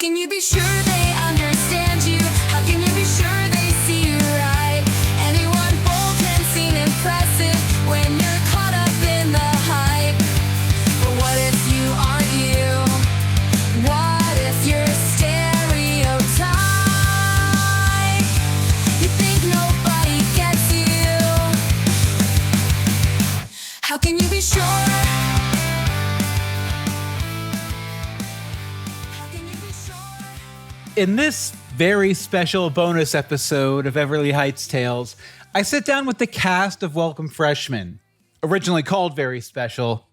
can you be sure they understand you? How can you be sure they see you right? Anyone bold can seem impressive when you're caught up in the hype. But what if you aren't you? What if you're stereotype? You think nobody gets you. How can you be sure? In this very special bonus episode of Everly Heights Tales, I sit down with the cast of Welcome Freshmen, originally called Very Special,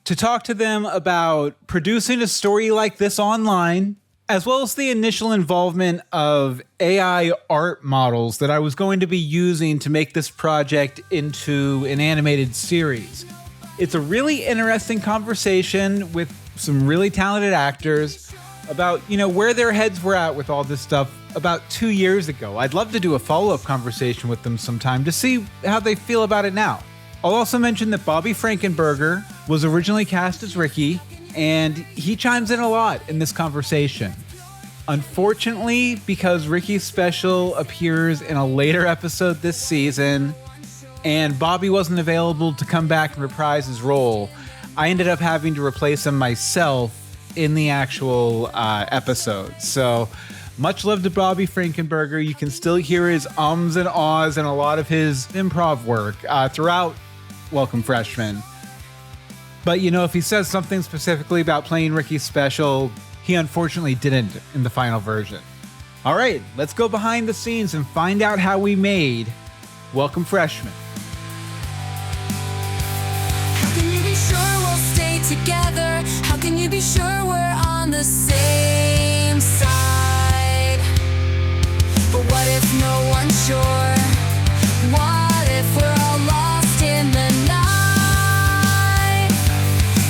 to talk to them about producing a story like this online, as well as the initial involvement of AI art models that I was going to be using to make this project into an animated series. It's a really interesting conversation with some really talented actors about, where their heads were at with all this stuff about 2 years ago. I'd love to do a follow-up conversation with them sometime to see how they feel about it now. I'll also mention that Bobby Frankenberger was originally cast as Ricky, and he chimes in a lot in this conversation. Unfortunately, because Ricky's special appears in a later episode this season, and Bobby wasn't available to come back and reprise his role, I ended up having to replace him myself in the actual episode. So much love to Bobby Frankenberger. You can still hear his ums and ahs and a lot of his improv work throughout Welcome Freshmen. But if he says something specifically about playing Ricky's special, he unfortunately didn't in the final version. All right, let's go behind the scenes and find out how we made Welcome Freshmen. How can you be sure we'll stay together? How can you be sure we're on the same side? But what if no one's sure? What if we're all lost in the night?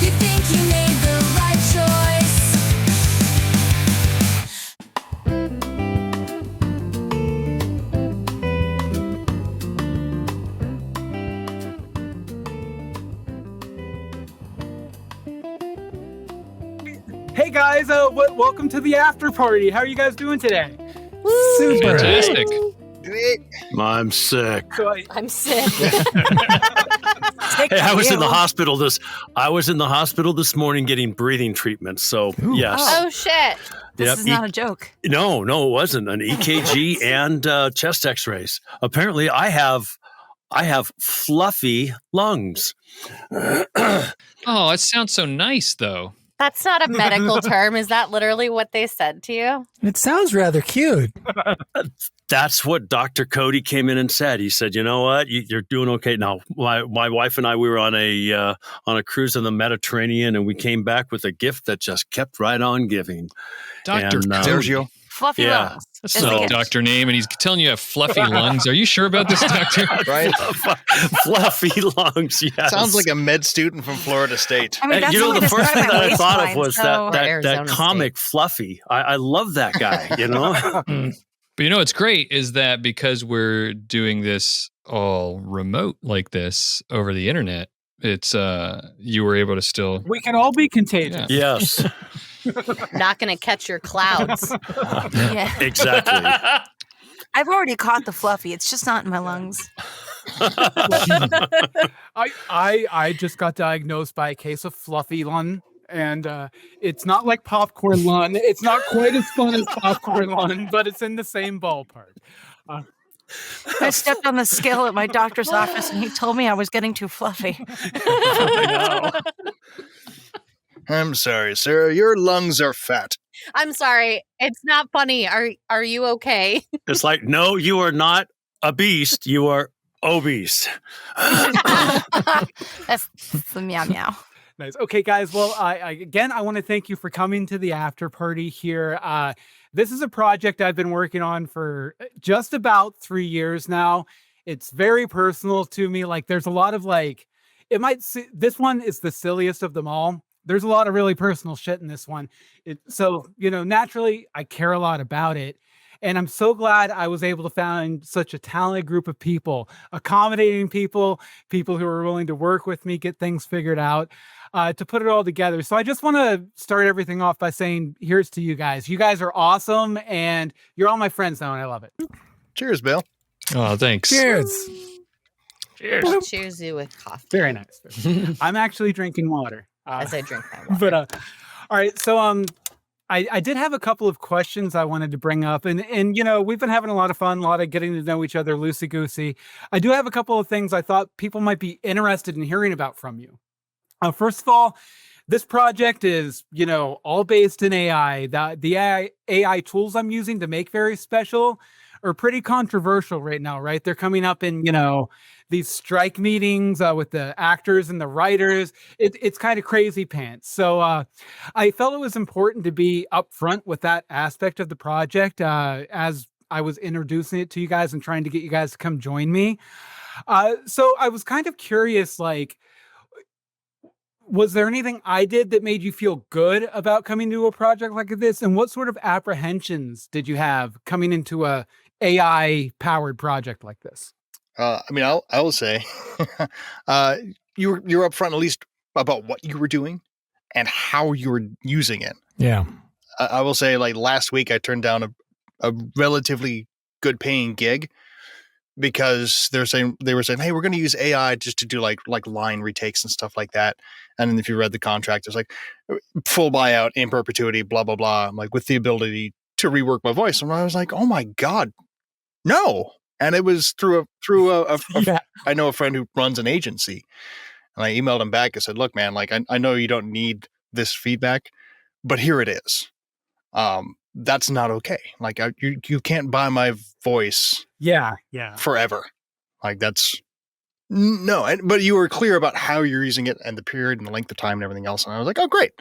You think you made the right choice? Hey guys, welcome to the after party. How are you guys doing today? Super. Fantastic. Great. I'm sick. I'm sick. Hey, I was in the hospital this morning getting breathing treatment. So yes. Oh shit. This is not a joke. No, it wasn't an EKG and chest X-rays. Apparently, I have fluffy lungs. Oh, it sounds so nice, though. That's not a medical term. Is that literally what they said to you? It sounds rather cute. That's what Dr. Cody came in and said. He said, "You know what? You're doing okay." Now, my wife and I, we were on a cruise in the Mediterranean, and we came back with a gift that just kept right on giving. Dr. Sergio. Fluffy lungs. That's not a doctor name, and he's telling you have fluffy lungs. Are you sure about this, doctor? Right? Fluffy lungs, yes. Sounds like a med student from Florida State. I mean, that's the first thing that I thought of was that Arizona comic Fluffy. I love that guy, But what's great is that because we're doing this all remote like this over the internet, it's you were able to still... We can all be contagious. Yeah. Yes. Not going to catch your clouds. Yeah. Exactly. I've already caught the fluffy. It's just not in my lungs. I just got diagnosed by a case of fluffy lung, and it's not like popcorn lung. It's not quite as fun as popcorn lung, but it's in the same ballpark. I stepped on the scale at my doctor's office, and he told me I was getting too fluffy. I'm sorry, sir. Your lungs are fat. I'm sorry. It's not funny. Are you okay? It's like, no, you are not a beast. You are obese. That's the meow meow. Nice. Okay, guys. Well, I want to thank you for coming to the after party here. This is a project I've been working on for just about 3 years now. It's very personal to me. Like, there's a lot of this one is the silliest of them all. There's a lot of really personal shit in this one. So, naturally, I care a lot about it. And I'm so glad I was able to find such a talented group of people, accommodating people, people who are willing to work with me, get things figured out, to put it all together. So I just want to start everything off by saying, here's to you guys. You guys are awesome, and you're all my friends now, and I love it. Cheers, Bill. Oh, thanks. Cheers. I'll cheers you with coffee Very nice. I'm actually drinking water. as I drink my water. But all right, so I did have a couple of questions I wanted to bring up, and you know, we've been having a lot of fun, a lot of getting to know each other loosey goosey. I do have a couple of things I thought people might be interested in hearing about from you. First of all, this project is, you know, all based in AI. The AI tools I'm using to make Very Special are pretty controversial right now, right? They're coming up in, you know, these strike meetings with the actors and the writers. It's kind of crazy pants. So I felt it was important to be upfront with that aspect of the project as I was introducing it to you guys and trying to get you guys to come join me. So I was kind of curious, like, was there anything I did that made you feel good about coming to a project like this? And what sort of apprehensions did you have coming into a AI powered project like this? I mean, I will say, you're upfront at least about what you were doing and how you were using it. Yeah. I will say, like last week, I turned down a relatively good paying gig because they were saying, hey, we're going to use AI just to do like line retakes and stuff like that. And then if you read the contract, it's like full buyout in perpetuity, blah, blah, blah. I'm like, with the ability to rework my voice. And I was like, oh my God, no. And it was through I know a friend who runs an agency, and I emailed him back and said, look, man, like, I know you don't need this feedback, but here it is. That's not okay. Like, you can't buy my voice. Yeah. Forever. Like, that's no, but you were clear about how you're using it and the period and the length of time and everything else. And I was like, oh, great.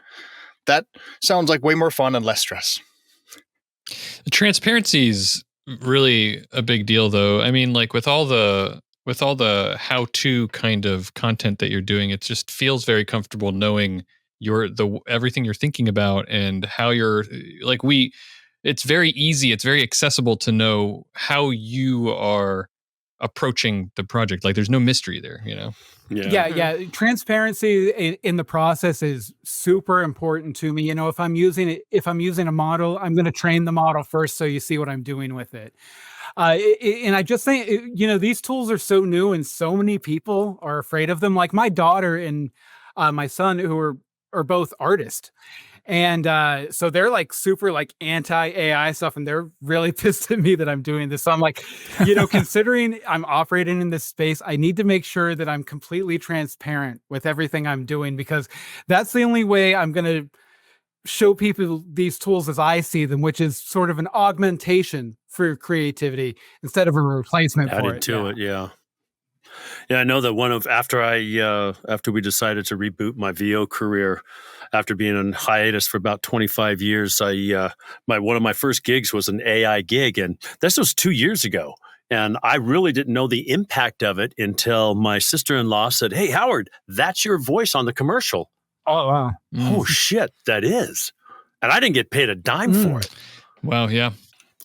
That sounds like way more fun and less stress. The transparency's really a big deal, though. I mean, like with all the how-to kind of content that you're doing, it just feels very comfortable knowing everything you're thinking about and how you're like it's very easy, it's very accessible to know how you are approaching the project. Like there's no mystery there, you know? Yeah. Transparency in the process is super important to me. You know, if I'm using a model, I'm going to train the model first so you see what I'm doing with it. And I just think, you know, these tools are so new and so many people are afraid of them. Like my daughter and my son, who are both artists. And so they're like super like anti-AI stuff, and they're really pissed at me that I'm doing this. So I'm like, you know, considering I'm operating in this space, I need to make sure that I'm completely transparent with everything I'm doing, because that's the only way I'm going to show people these tools as I see them, which is sort of an augmentation for creativity instead of a replacement for it. Yeah, I know that after we decided to reboot my VO career, after being on hiatus for about 25 years, one of my first gigs was an AI gig, and this was 2 years ago. And I really didn't know the impact of it until my sister-in-law said, "Hey, Howard, that's your voice on the commercial." Oh, wow. Oh, shit, that is. And I didn't get paid a dime for it. Wow, yeah.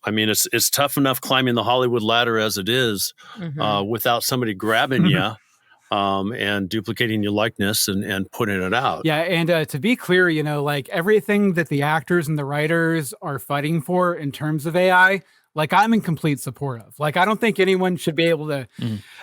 I mean, it's tough enough climbing the Hollywood ladder as it is, without somebody grabbing you and duplicating your likeness and putting it out. Yeah, and to be clear, you know, like everything that the actors and the writers are fighting for in terms of AI, like I'm in complete support of. Like, I don't think anyone should be able to,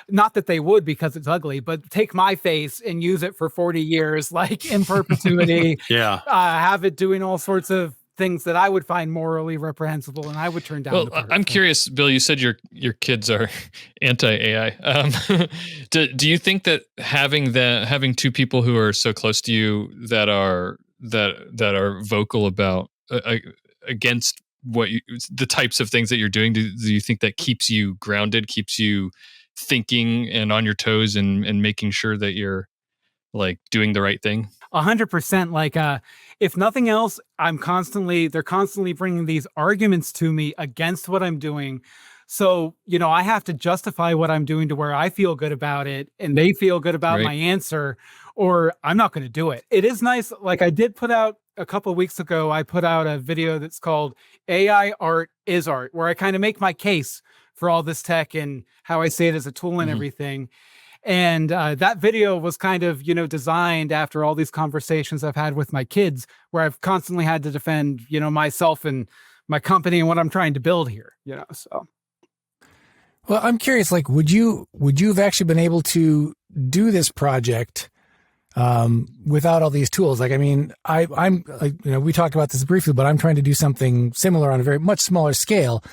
not that they would because it's ugly, but take my face and use it for 40 years, like in perpetuity. Yeah. Have it doing all sorts of things that I would find morally reprehensible and I would turn down. Well, I'm curious, Bill, you said your kids are anti-AI. Do you think that having two people who are so close to you that are vocal about against the types of things that you're doing, do you think that keeps you grounded, keeps you thinking and on your toes and making sure that you're like doing the right thing? 100%. Like, if nothing else, they're constantly bringing these arguments to me against what I'm doing. So, you know, I have to justify what I'm doing to where I feel good about it and they feel good about my answer, or I'm not going to do it. It is nice. Like, I did put out a couple of weeks ago, I put out a video that's called AI Art is Art, where I kind of make my case for all this tech and how I see it as a tool and everything. And that video was kind of, designed after all these conversations I've had with my kids, where I've constantly had to defend, myself and my company and what I'm trying to build here, so. Well, I'm curious, like, would you have actually been able to do this project without all these tools? Like, I mean, I'm like, we talked about this briefly, but I'm trying to do something similar on a very much smaller scale.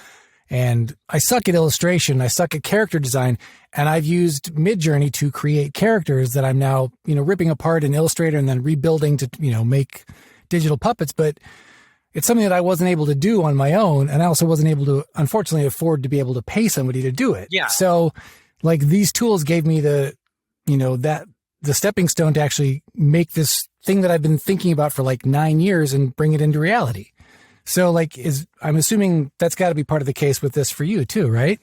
And I suck at illustration. I suck at character design. And I've used Midjourney to create characters that I'm now, ripping apart in Illustrator and then rebuilding to, make digital puppets. But it's something that I wasn't able to do on my own. And I also wasn't able to, unfortunately, afford to be able to pay somebody to do it. Yeah. So like these tools gave me the stepping stone to actually make this thing that I've been thinking about for like 9 years and bring it into reality. So like, I'm assuming that's got to be part of the case with this for you too, right?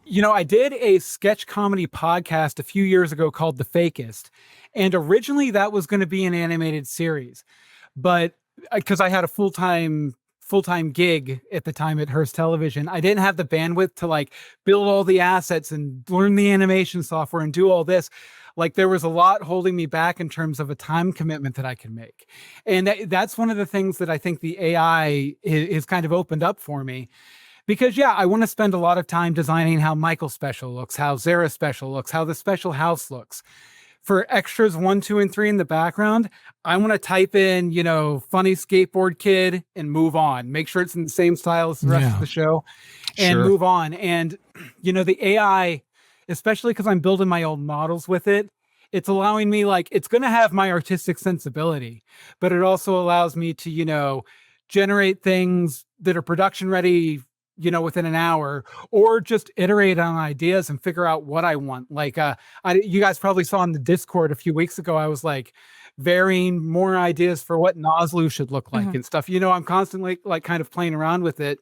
I did a sketch comedy podcast a few years ago called The Fakest. And originally that was going to be an animated series, but because I had a full-time gig at the time at Hearst Television, I didn't have the bandwidth to like build all the assets and learn the animation software and do all this. Like there was a lot holding me back in terms of a time commitment that I can make. And that's one of the things that I think the AI is kind of opened up for me. Because I want to spend a lot of time designing how Michael's special looks, how Zara's special looks, how the special house looks. For extras 1, 2, and 3 in the background, I want to type in, funny skateboard kid and move on. Make sure it's in the same style as the rest of the show and move on. And, the AI, especially because I'm building my own models with it, it's allowing me it's going to have my artistic sensibility, but it also allows me to, generate things that are production ready, within an hour, or just iterate on ideas and figure out what I want. Like, you guys probably saw in the Discord a few weeks ago, I was like varying more ideas for what Noslu should look like and stuff. I'm constantly kind of playing around with it.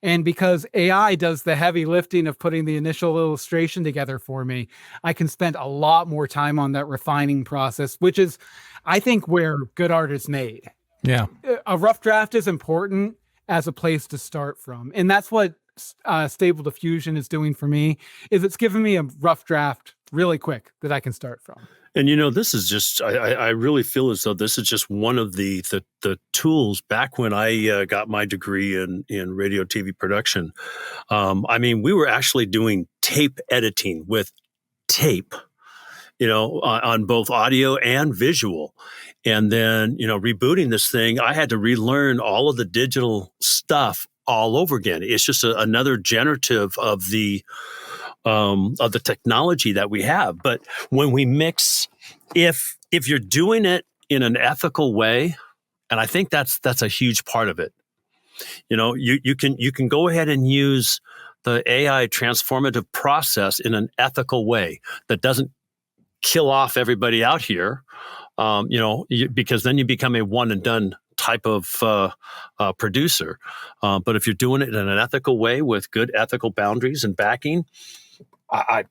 And because AI does the heavy lifting of putting the initial illustration together for me, I can spend a lot more time on that refining process, which is, I think, where good art is made. Yeah. A rough draft is important as a place to start from. And that's what Stable Diffusion is doing for me, is it's giving me a rough draft really quick that I can start from. And this is just, I really feel as though this is just one of the tools back when I got my degree in radio TV production. We were actually doing tape editing with tape, on both audio and visual. And then, rebooting this thing, I had to relearn all of the digital stuff all over again. It's just another generative of the technology that we have. But when we mix, if you're doing it in an ethical way, and I think that's a huge part of it. You can go ahead and use the AI transformative process in an ethical way that doesn't kill off everybody out here, because then you become a one and done type of producer. But if you're doing it in an ethical way with good ethical boundaries and backing, I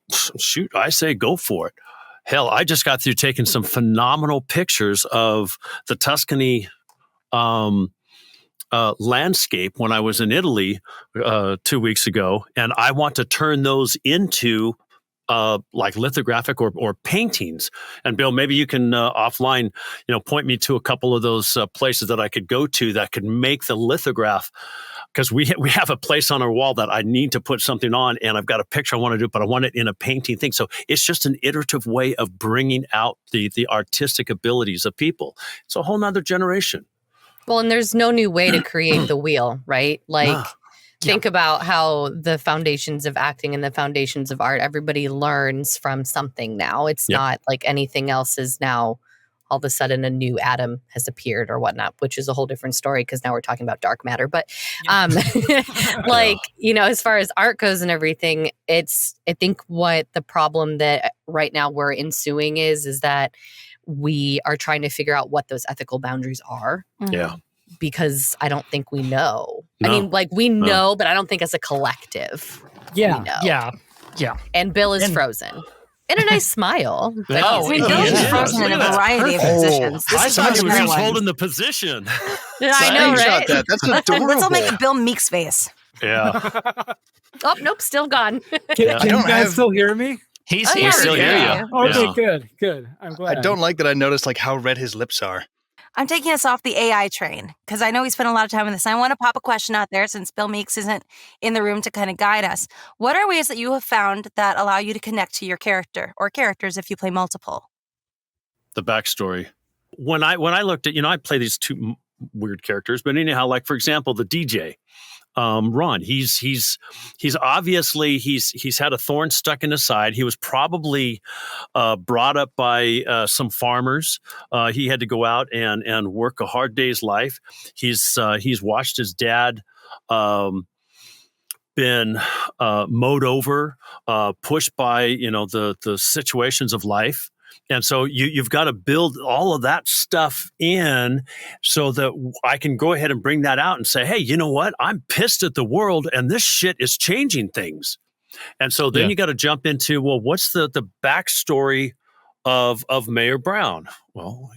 say go for it. Hell, I just got through taking some phenomenal pictures of the Tuscany landscape when I was in Italy 2 weeks ago, and I want to turn those into like lithographic or paintings. And Bill, maybe you can offline, point me to a couple of those places that I could go to that could make the lithograph. Because we have a place on our wall that I need to put something on, and I've got a picture I want to do, but I want it in a painting thing. So it's just an iterative way of bringing out the artistic abilities of people. It's a whole nother generation. Well, and there's no new way to create the wheel, right? Think about how the foundations of acting and the foundations of art, everybody learns from something now. It's not like anything else is now all of a sudden a new atom has appeared or whatnot, which is a whole different story because now we're talking about dark matter. But as far as art goes and everything, I think what the problem that right now we're ensuing is that we are trying to figure out what those ethical boundaries are. Yeah. Because I don't think we know. No. We know, but I don't think as a collective. Yeah. We know. Yeah. And Bill is frozen. And a nice smile. Oh, I mean, Bill is frozen in a variety of positions. This I is thought he one was of the just ones. holding the position. I know, Screenshot right? that. That's adorable. Let's all make a Bill Meeks face. Yeah. Oh, nope, still gone. Can I you don't guys have- still hear me? He's Oh, here. yeah, still hear yeah. you. Okay, Yeah. good. I'm glad. I don't like that I noticed like how red his lips are. I'm taking us off the AI train because I know we spent a lot of time on this. I want to pop a question out there since Bill Meeks isn't in the room to kind of guide us. What are ways that you have found that allow you to connect to your character or characters if you play multiple? The backstory. When I looked at, I play these two weird characters, but anyhow, like for example, the DJ, Ron, he's obviously he's had a thorn stuck in his side. He was probably brought up by some farmers. He had to go out and work a hard day's life. He's watched his dad been mowed over, pushed by the situations of life. And so you've got to build all of that stuff in so that I can go ahead and bring that out and say, hey, you know what? I'm pissed at the world and this shit is changing things. And so then you got to jump into, well, what's the backstory of Mayor Brown? Well,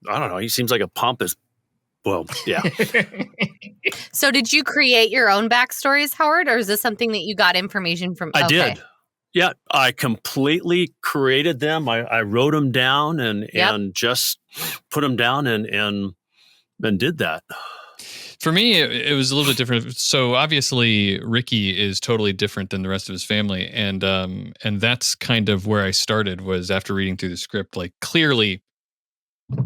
I don't know. He seems like a pompous. Well, yeah. So did you create your own backstories, Howard, or is this something that you got information from? I Okay. did. Yeah, I completely created them. I wrote them down and just put them down and did that. For me, it was a little bit different. So obviously, Ricky is totally different than the rest of his family, and that's kind of where I started. Was after reading through the script, like clearly,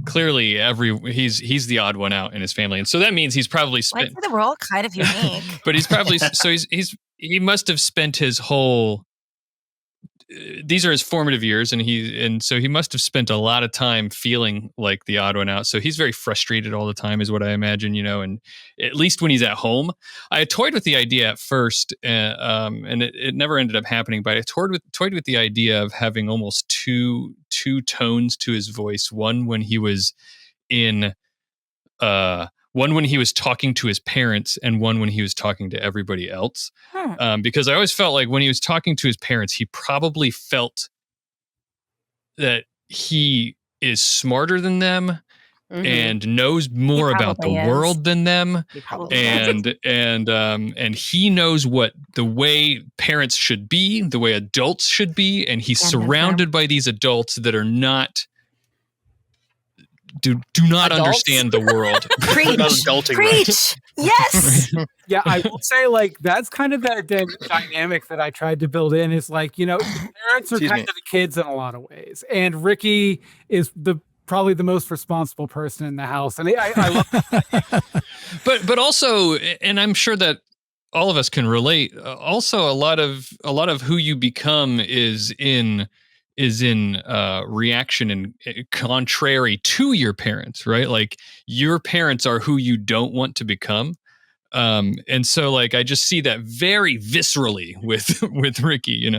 he's the odd one out in his family, and so that means he's probably I'd spent. say that we're all kind of unique. But he's probably so he must have spent his whole. These are his formative years, and so he must have spent a lot of time feeling like the odd one out. So he's very frustrated all the time, is what I imagine, and at least when he's at home. I toyed with the idea at first, and it never ended up happening. But I toyed with the idea of having almost two tones to his voice. One when he was one when he was talking to his parents, and one when he was talking to everybody else. Because I always felt like when he was talking to his parents, he probably felt that he is smarter than them and knows more about the probably is. world than them. He probably is. And he knows what the way parents should be, the way adults should be, and he's surrounded by these adults that are not do not Adults? understand the world. Preach. Adulting, right? Preach. Yes. Yeah, I will say like that's kind of that dynamic that I tried to build in is like, the parents are Excuse kind me. of the kids in a lot of ways. And Ricky is probably the most responsible person in the house. And I love that. but also, and I'm sure that all of us can relate. Also, a lot of who you become is in reaction and contrary to your parents, right? Like your parents are who you don't want to become. And so like I just see that very viscerally with Ricky,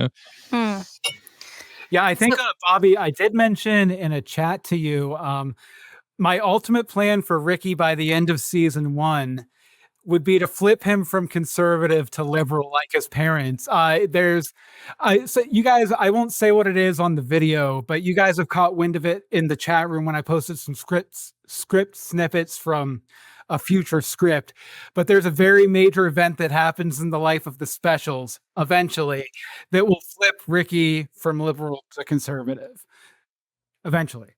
Yeah, I think Bobby, I did mention in a chat to you, my ultimate plan for Ricky by the end of season 1 would be to flip him from conservative to liberal like his parents. So you guys, I won't say what it is on the video, but you guys have caught wind of it in the chat room when I posted some script snippets from a future script. But there's a very major event that happens in the life of the specials eventually that will flip Ricky from liberal to conservative. Eventually.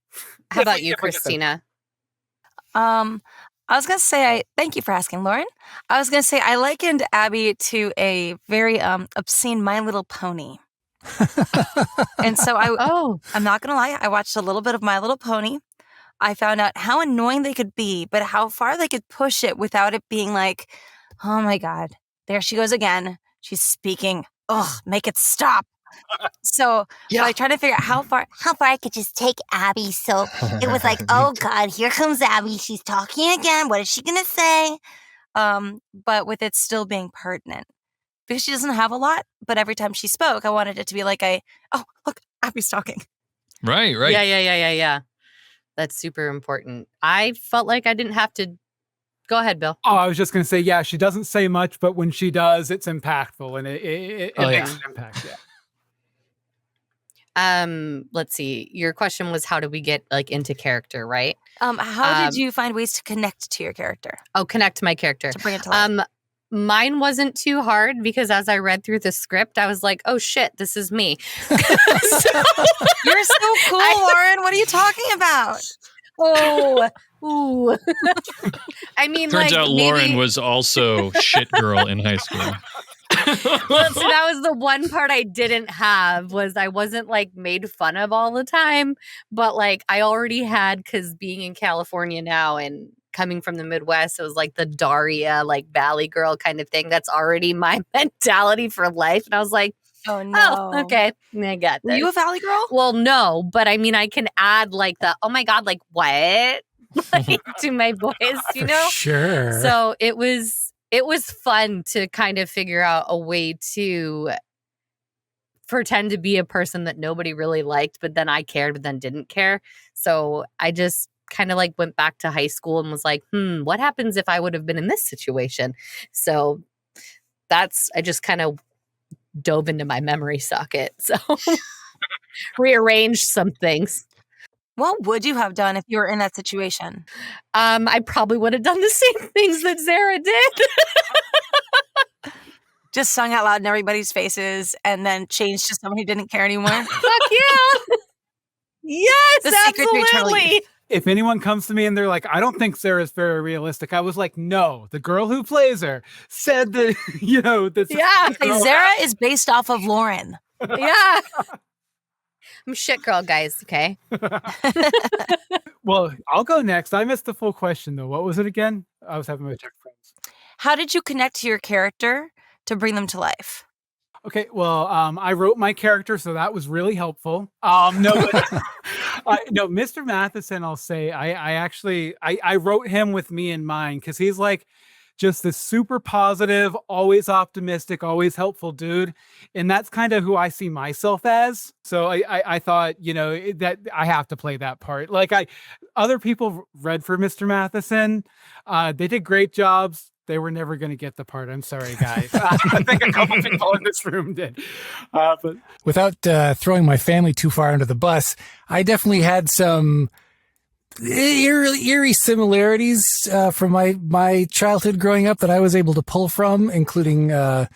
How about you, Kristyna? I was going to say, thank you for asking, Laurin. I was going to say, I likened Abby to a very obscene My Little Pony. And so I'm not going to lie, I watched a little bit of My Little Pony. I found out how annoying they could be, but how far they could push it without it being like, oh my God, there she goes again. She's speaking. Ugh, make it stop. So I tried to figure out how far I could just take Abby. So it was like, oh God, here comes Abby. She's talking again. What is she gonna say? But with it still being pertinent. Because she doesn't have a lot, but every time she spoke, I wanted it to be like oh, look, Abby's talking. Right. Yeah. That's super important. I felt like I didn't have to. Go ahead, Bill. Oh, I was just going to say, yeah, she doesn't say much, but when she does, it's impactful and it makes an impact. Yeah. Let's see. Your question was how did we get like into character, right? How did you find ways to connect to your character? Oh, connect to my character. To bring it to life. Mine wasn't too hard because as I read through the script, I was like, oh shit, this is me. You're so cool, Laurin. What are you talking about? Oh, ooh. I mean, Turns like, out Laurin was also shit girl in high school. Well, so that was the one part I didn't have was I wasn't like made fun of all the time, but like I already had because being in California now and coming from the Midwest, it was like the Daria, like Valley girl kind of thing. That's already my mentality for life. And I was like, oh no, okay, I got this. Were you a Valley girl? Well, no, but I mean, I can add like the, oh my God, like what? Like to my voice, you know? Sure. So it was fun to kind of figure out a way to pretend to be a person that nobody really liked, but then I cared, but then didn't care. So I just kind of like went back to high school and was like, what happens if I would have been in this situation? So I just kind of dove into my memory socket. So rearranged some things. What would you have done if you were in that situation? I probably would have done the same things that Zara did. Just sung out loud in everybody's faces and then changed to someone who didn't care anymore. Fuck yeah. Yes, The secret neutrality. absolutely. If anyone comes to me and they're like, I don't think Sarah's very realistic, I was like, no, the girl who plays her said that, you know, this Yeah. Like, Zara is based off of Laurin. Yeah. I'm shit girl, guys. Okay. Well, I'll go next. I missed the full question though. What was it again? I was having my tech friends. How did you connect to your character to bring them to life? Okay, well, I wrote my character, so that was really helpful. No, Mr. Matheson, I'll say, I actually wrote him with me in mind because he's like just this super positive, always optimistic, always helpful dude, and that's kind of who I see myself as. So I thought, you know, that I have to play that part. Like other people read for Mr. Matheson, they did great jobs. They were never going to get the part. I'm sorry, guys. I think a couple people in this room did. But without throwing my family too far under the bus, I definitely had some eerie similarities from my childhood growing up that I was able to pull from, including a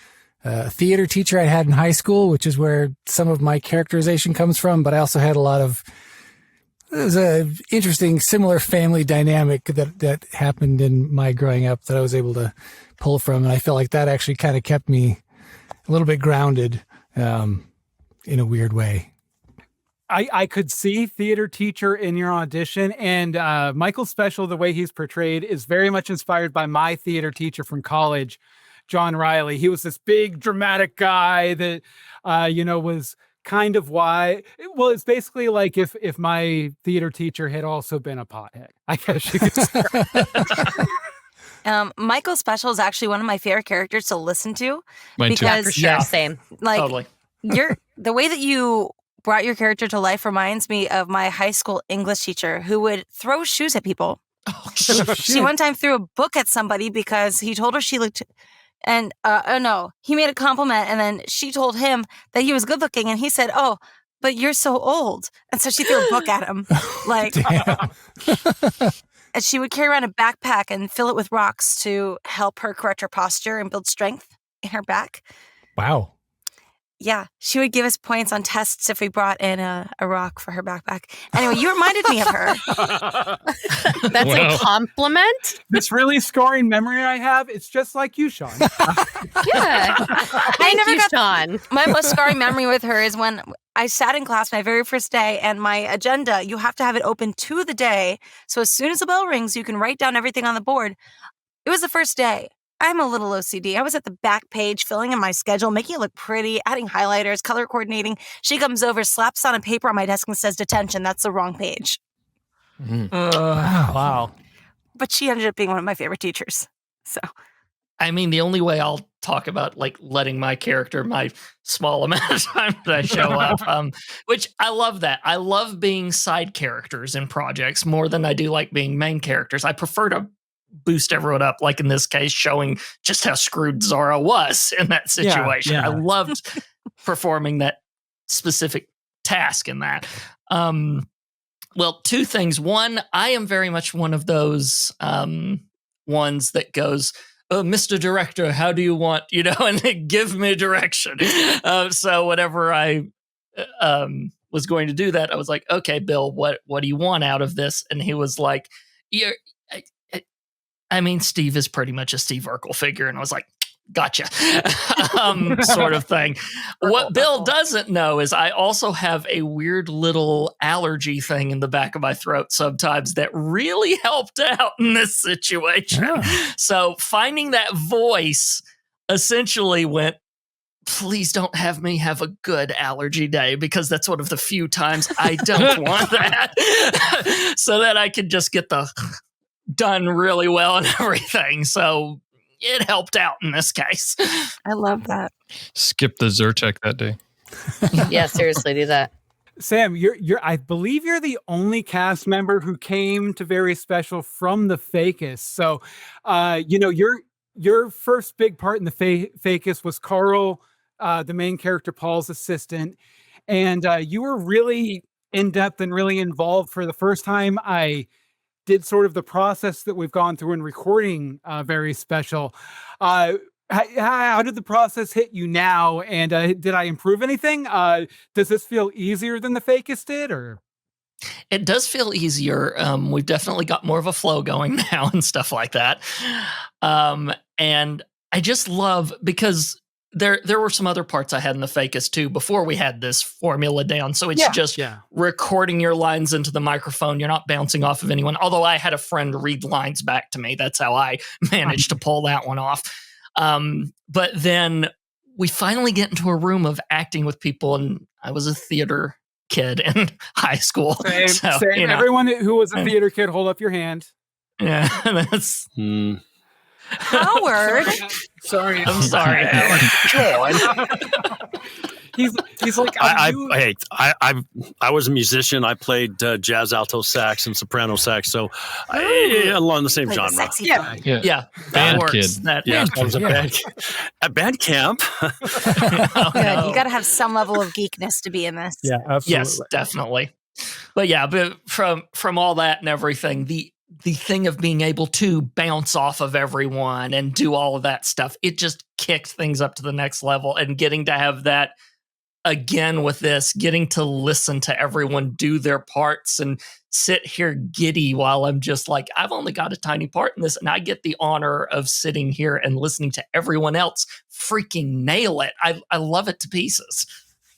theater teacher I had in high school, which is where some of my characterization comes from. But I also had it was an interesting, similar family dynamic that happened in my growing up that I was able to pull from. And I felt like that actually kind of kept me a little bit grounded in a weird way. I could see theater teacher in your audition, and Michael Special, the way he's portrayed, is very much inspired by my theater teacher from college, John Riley. He was this big dramatic guy that, was kind of why. Well, it's basically like if my theater teacher had also been a pothead, I guess you could say. Michael Special is actually one of my favorite characters to listen to. Mine too. Yeah, for sure. Same. Like Totally. the way that you brought your character to life reminds me of my high school English teacher who would throw shoes at people. Oh, She one time threw a book at somebody because he told her she looked, and he made a compliment, and then she told him that he was good looking, and he said, "Oh, but you're so old," and so she threw a book at him, like. And she would carry around a backpack and fill it with rocks to help her correct her posture and build strength in her back. Wow. Yeah, she would give us points on tests if we brought in a rock for her backpack. Anyway, you reminded me of her. That's Wow. a compliment? This really scarring memory I have, it's just like you, Sean. Yeah. Thank you, Sean. My most scarring memory with her is when I sat in class my very first day, and my agenda, you have to have it open to the day. So as soon as the bell rings, you can write down everything on the board. It was the first day. I'm a little OCD. I was at the back page, filling in my schedule, making it look pretty, adding highlighters, color coordinating. She comes over, slaps on a paper on my desk and says, "Detention, that's the wrong page." Wow. But she ended up being one of my favorite teachers. So I mean, the only way I'll talk about like letting my character, my small amount of time that I show up, which I love that. I love being side characters in projects more than I do like being main characters. I prefer to boost everyone up, like in this case, showing just how screwed Zara was in that situation. Yeah. I loved performing that specific task in that. Well, two things. One, I am very much one of those ones that goes, "Oh, Mr. Director, how do you want, and give me direction." So whenever I was going to do that, I was like, "Okay, Bill, what do you want out of this?" And he was like, Steve is pretty much a Steve Urkel figure. And I was like, gotcha, sort of thing. What Bill doesn't know is I also have a weird little allergy thing in the back of my throat sometimes that really helped out in this situation. Yeah. So finding that voice essentially went, please don't have me have a good allergy day, because that's one of the few times I don't want that. So that I could just get the done really well and everything. So it helped out in this case. I love that. Skip the Zyrtec that day. Yeah, seriously, do that. Sam, I believe you're the only cast member who came to Very Special from the Facus. So, your first big part in the Facus was Carl, the main character, Paul's assistant, and you were really in depth and really involved for the first time. I did sort of the process that we've gone through in recording Very Special. How did the process hit you now? And did I improve anything? Does this feel easier than the Facus did, or? It does feel easier. We've definitely got more of a flow going now and stuff like that. And I just love, because there were some other parts I had in the Facus too before we had this formula down. So it's just recording your lines into the microphone. You're not bouncing off of anyone. Although I had a friend read lines back to me. That's how I managed to pull that one off. But then we finally get into a room of acting with people, and I was a theater kid in high school. Same. Everyone who was a theater kid, hold up your hand. Yeah, that's... Howard. Sorry. I'm sorry, Howard. He's like, I was a musician. I played jazz alto sax and soprano sax, so along the same genre. Yeah, band works. Kid. I was a band camp. Good. You got to have some level of geekness to be in this. Yeah, absolutely. Yes, definitely. But from all that and everything, the thing of being able to bounce off of everyone and do all of that stuff, it just kicked things up to the next level. And getting to have that again with this, getting to listen to everyone do their parts and sit here giddy while I'm just like, I've only got a tiny part in this, and I get the honor of sitting here and listening to everyone else freaking nail it. I love it to pieces.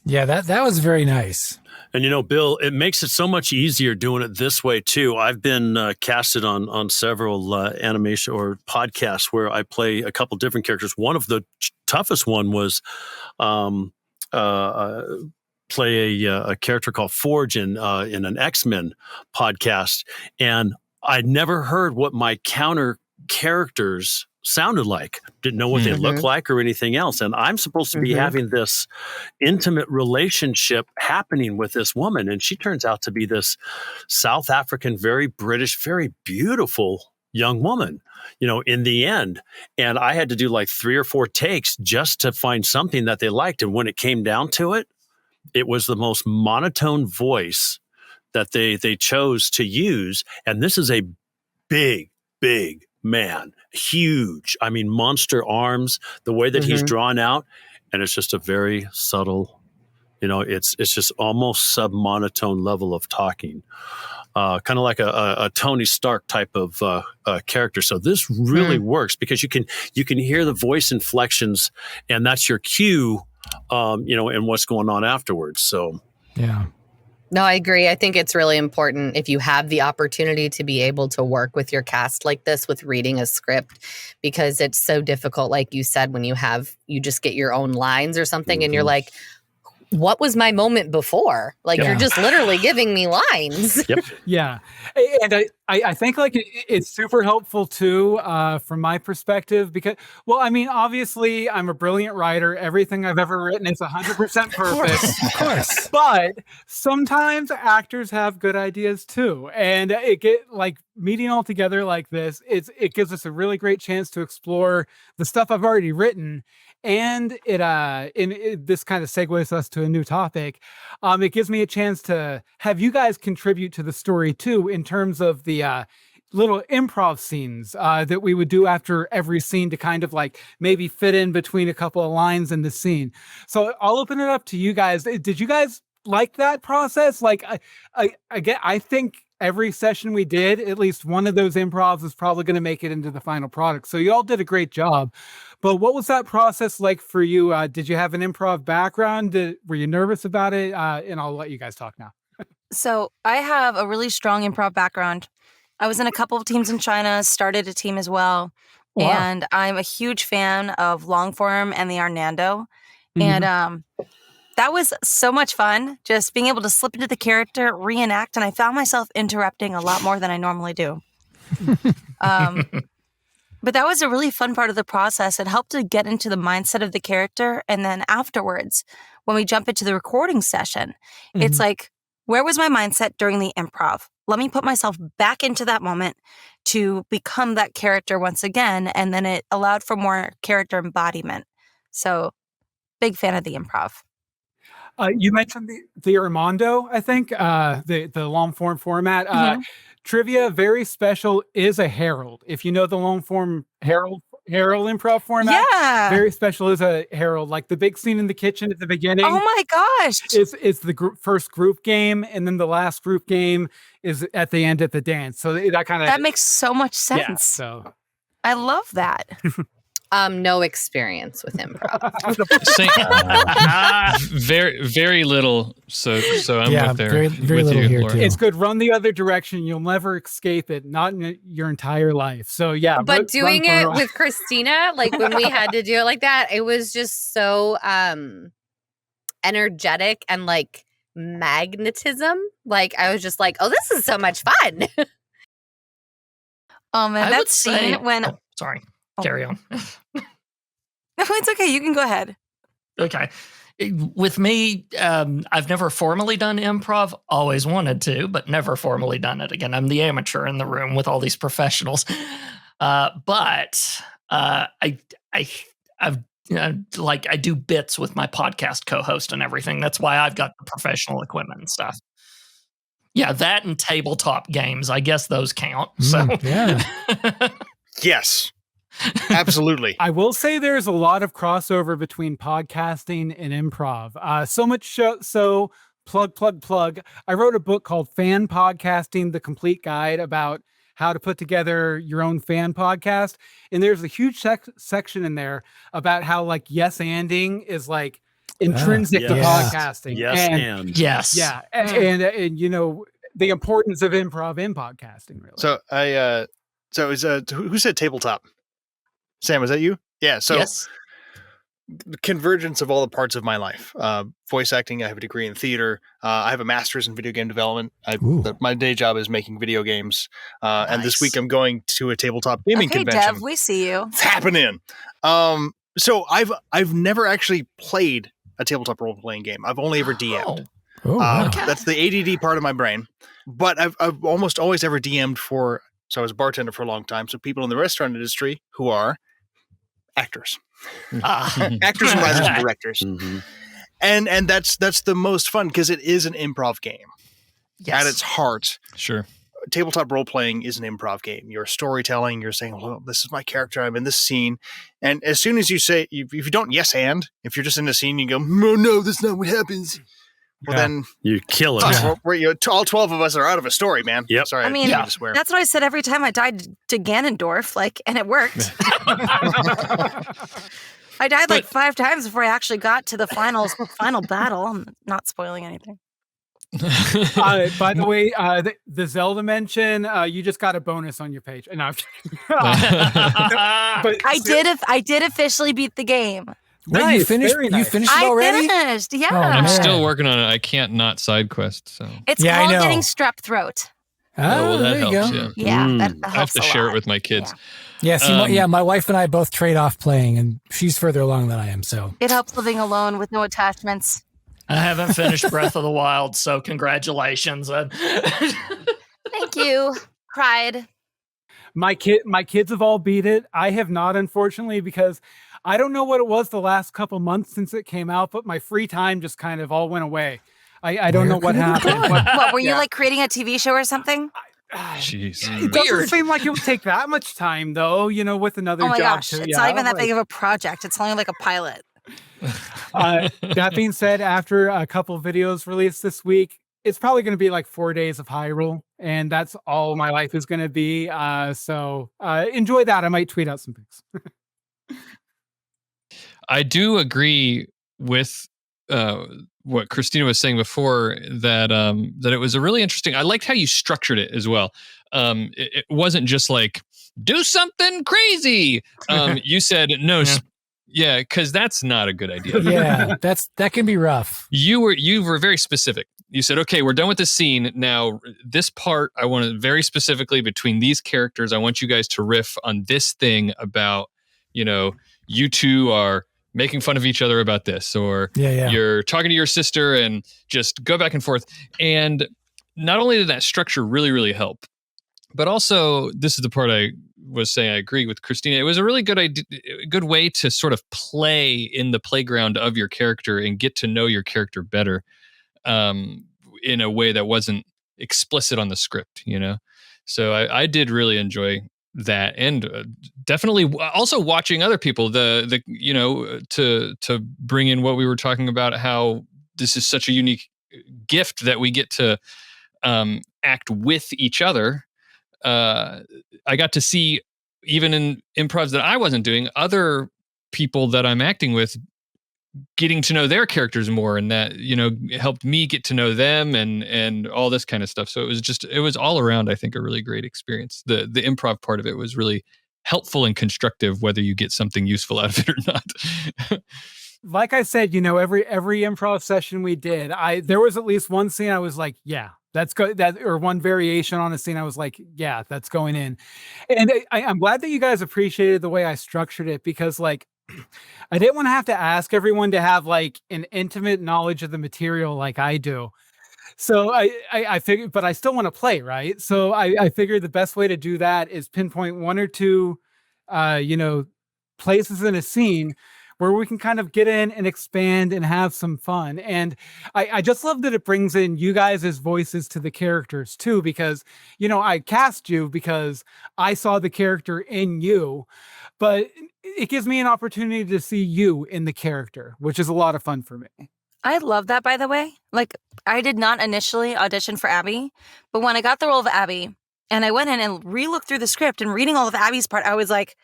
Yeah, that was very nice. And Bill, it makes it so much easier doing it this way too. I've been casted on several animation or podcasts where I play a couple different characters. One of the toughest one was play a character called Forge in an X-Men podcast, and I'd never heard what my counter characters sounded like, didn't know what they looked like or anything else. And I'm supposed to be having this intimate relationship happening with this woman. And she turns out to be this South African, very British, very beautiful young woman, in the end. And I had to do like 3 or 4 takes just to find something that they liked. And when it came down to it, it was the most monotone voice that they chose to use. And this is a big man, huge. I mean, monster arms, the way that he's drawn out, and it's just a very subtle, it's just almost sub-monotone level of talking, kind of like a Tony Stark type of character. So this really works because you can hear the voice inflections, and that's your cue, and what's going on afterwards. So yeah. No, I agree. I think it's really important if you have the opportunity to be able to work with your cast like this with reading a script, because it's so difficult. Like you said, when you just get your own lines or something and you're like, what was my moment before? Like you're just literally giving me lines. Yep. Yeah. And I think like it's super helpful too, from my perspective, because, well, I mean, obviously I'm a brilliant writer. Everything I've ever written is 100% perfect. Of course. But sometimes actors have good ideas too. And meeting all together like this, it gives us a really great chance to explore the stuff I've already written and this kind of segues us to a new topic. It gives me a chance to have you guys contribute to the story too, in terms of the little improv scenes that we would do after every scene to kind of like maybe fit in between a couple of lines in the scene. So I'll open it up to you guys. Did you guys like that process? Like, I think every session we did, at least one of those improvs is probably going to make it into the final product. So you all did a great job. But what was that process like for you? Did you have an improv background? Were you nervous about it? And I'll let you guys talk now. So I have a really strong improv background. I was in a couple of teams in China, started a team as well. Wow. And I'm a huge fan of long form and the Arnando. Mhm. And that was so much fun, just being able to slip into the character, reenact, and I found myself interrupting a lot more than I normally do. But that was a really fun part of the process. It helped to get into the mindset of the character. And then afterwards, when we jump into the recording session, it's like, where was my mindset during the improv? Let me put myself back into that moment to become that character once again. And then it allowed for more character embodiment. So big fan of the improv. You mentioned the Armando, I think, the long form format. Trivia, very special, is a herald. If you know the long form herald improv format, Yeah. very special is a herald. Like the big scene in the kitchen at the beginning. Oh my gosh. It's the first group game, and then the last group game is at the end at the dance. So that kind of That makes so much sense. yeah. So I love that. No experience with improv. Very little. So I'm with there. very with little you, here, Laurin. too. it's good. Run the other direction. You'll never escape it. Not in your entire life. So yeah. But doing run for a it ride. with Kristyna, like when we had to do it like that, it was just so energetic and like magnetism. Like I was just like, oh, this is so much fun. Oh man, I that would say scene when sorry, carry on. no, it's okay. You can go ahead. Okay. With me, I've never formally done improv, always wanted to, but never formally done it. Again, I'm the amateur in the room with all these professionals. But I do bits with my podcast co-host and everything. That's why I've got the professional equipment and stuff. Yeah, that and tabletop games. I guess those count. So yeah. Yes. Absolutely. I will say there's a lot of crossover between podcasting and improv. So much so plug. I wrote a book called Fan Podcasting, The Complete Guide, about how to put together your own fan podcast. And there's a huge section in there about how like yes-anding is like intrinsic to yes. podcasting. Yes, and yes. Yeah. And you know, the importance of improv in podcasting, really. So so is who said tabletop? Sam, was that you? Yeah. So Yes. the convergence of all the parts of my life. Voice acting. I have a degree in theater. I have a master's in video game development. My day job is making video games. And this Nice. week I'm going to a tabletop gaming Okay, convention. Dev, we see you. It's happening. So I've never actually played a tabletop role playing game. I've only ever DM'd. Oh, wow. Okay. That's the ADD part of my brain. But I've almost always ever DM'd for. So I was a bartender for a long time. So people in the restaurant industry who are actors, actors and writers and directors, Mhm. and that's the most fun because it is an improv game at its heart. Sure. Tabletop role playing is an improv game. You're storytelling. You're saying, "Well, this is my character. I'm in this scene." And as soon as you say, if you don't yes and, if you're just in the scene, you go, "No, that's not what happens." Well, then You kill it. all 12 of us are out of a story, man. Yep. Sorry, I mean, didn't swear. that's what I said every time I died to Ganondorf, and it worked. I died like 5 times before I actually got to the final battle. I'm not spoiling anything. By the way, the Zelda mention, you just got a bonus on your page. No, I'm kidding. But I did officially beat the game. Wait, Nice, you finished? very You nice. finished it I already? finished. Yeah. Oh, I'm man. still working on it. I can't not side quest. So It's Yeah, I called know. getting strep throat. Oh, well, that there you helps. go. Yeah. Yeah, that Mm. helps I have to a share lot. it with my kids. Yeah, see, my wife and I both trade off playing, and she's further along than I am. So It helps living alone with no attachments. I haven't finished Breath of the Wild, so congratulations. Thank you. Cried. my kids have all beat it. I have not, unfortunately, because I don't know what it was the last couple months since it came out, but my free time just kind of all went away. I don't know what happened. What, were you like creating a TV show or something? Jeez. It doesn't seem like it would take that much time, though, with another Oh my job. gosh, it's not even that big of a project. It's only like a pilot. That being said, after a couple videos released this week, it's probably going to be like 4 days of Hyrule, and that's all my life is going to be. So enjoy that. I might tweet out some pics. I do agree with what Kristyna was saying before, that that it was a really interesting. I liked how you structured it as well. It wasn't just like do something crazy. You said no. Yeah, because that's not a good idea. Yeah, that can be rough. You were very specific. You said, okay, we're done with this scene. Now, this part, I want to very specifically between these characters, I want you guys to riff on this thing about, you two are making fun of each other about this, or you're talking to your sister, and just go back and forth. And not only did that structure really, really help, but also, this is the part I was saying I agree with Kristyna. It was a really good way to sort of play in the playground of your character and get to know your character better, in a way that wasn't explicit on the script, So I did really enjoy that, and definitely also watching other people. To bring in what we were talking about, how this is such a unique gift that we get to act with each other. I got to see, even in improvs that I wasn't doing, other people that I'm acting with getting to know their characters more, and that helped me get to know them, and all this kind of stuff. So it was all around, I think, a really great experience. The improv part of it was really helpful and constructive, whether you get something useful out of it or not. Like I said, every improv session we did, there was at least one scene I was like, yeah, that's good. Or one variation on a scene I was like, yeah, that's going in. And I'm glad that you guys appreciated the way I structured it, because like, I didn't want to have to ask everyone to have like an intimate knowledge of the material like I do. So I figured, but I still want to play, right? So I figured the best way to do that is pinpoint one or two, places in a scene where we can kind of get in and expand and have some fun. And I just love that it brings in you guys as voices to the characters too, because, I cast you because I saw the character in you, but it gives me an opportunity to see you in the character, which is a lot of fun for me. I love that, by the way. Like, I did not initially audition for Abby, but when I got the role of Abby and I went in and re-looked through the script and reading all of Abby's part, I was like,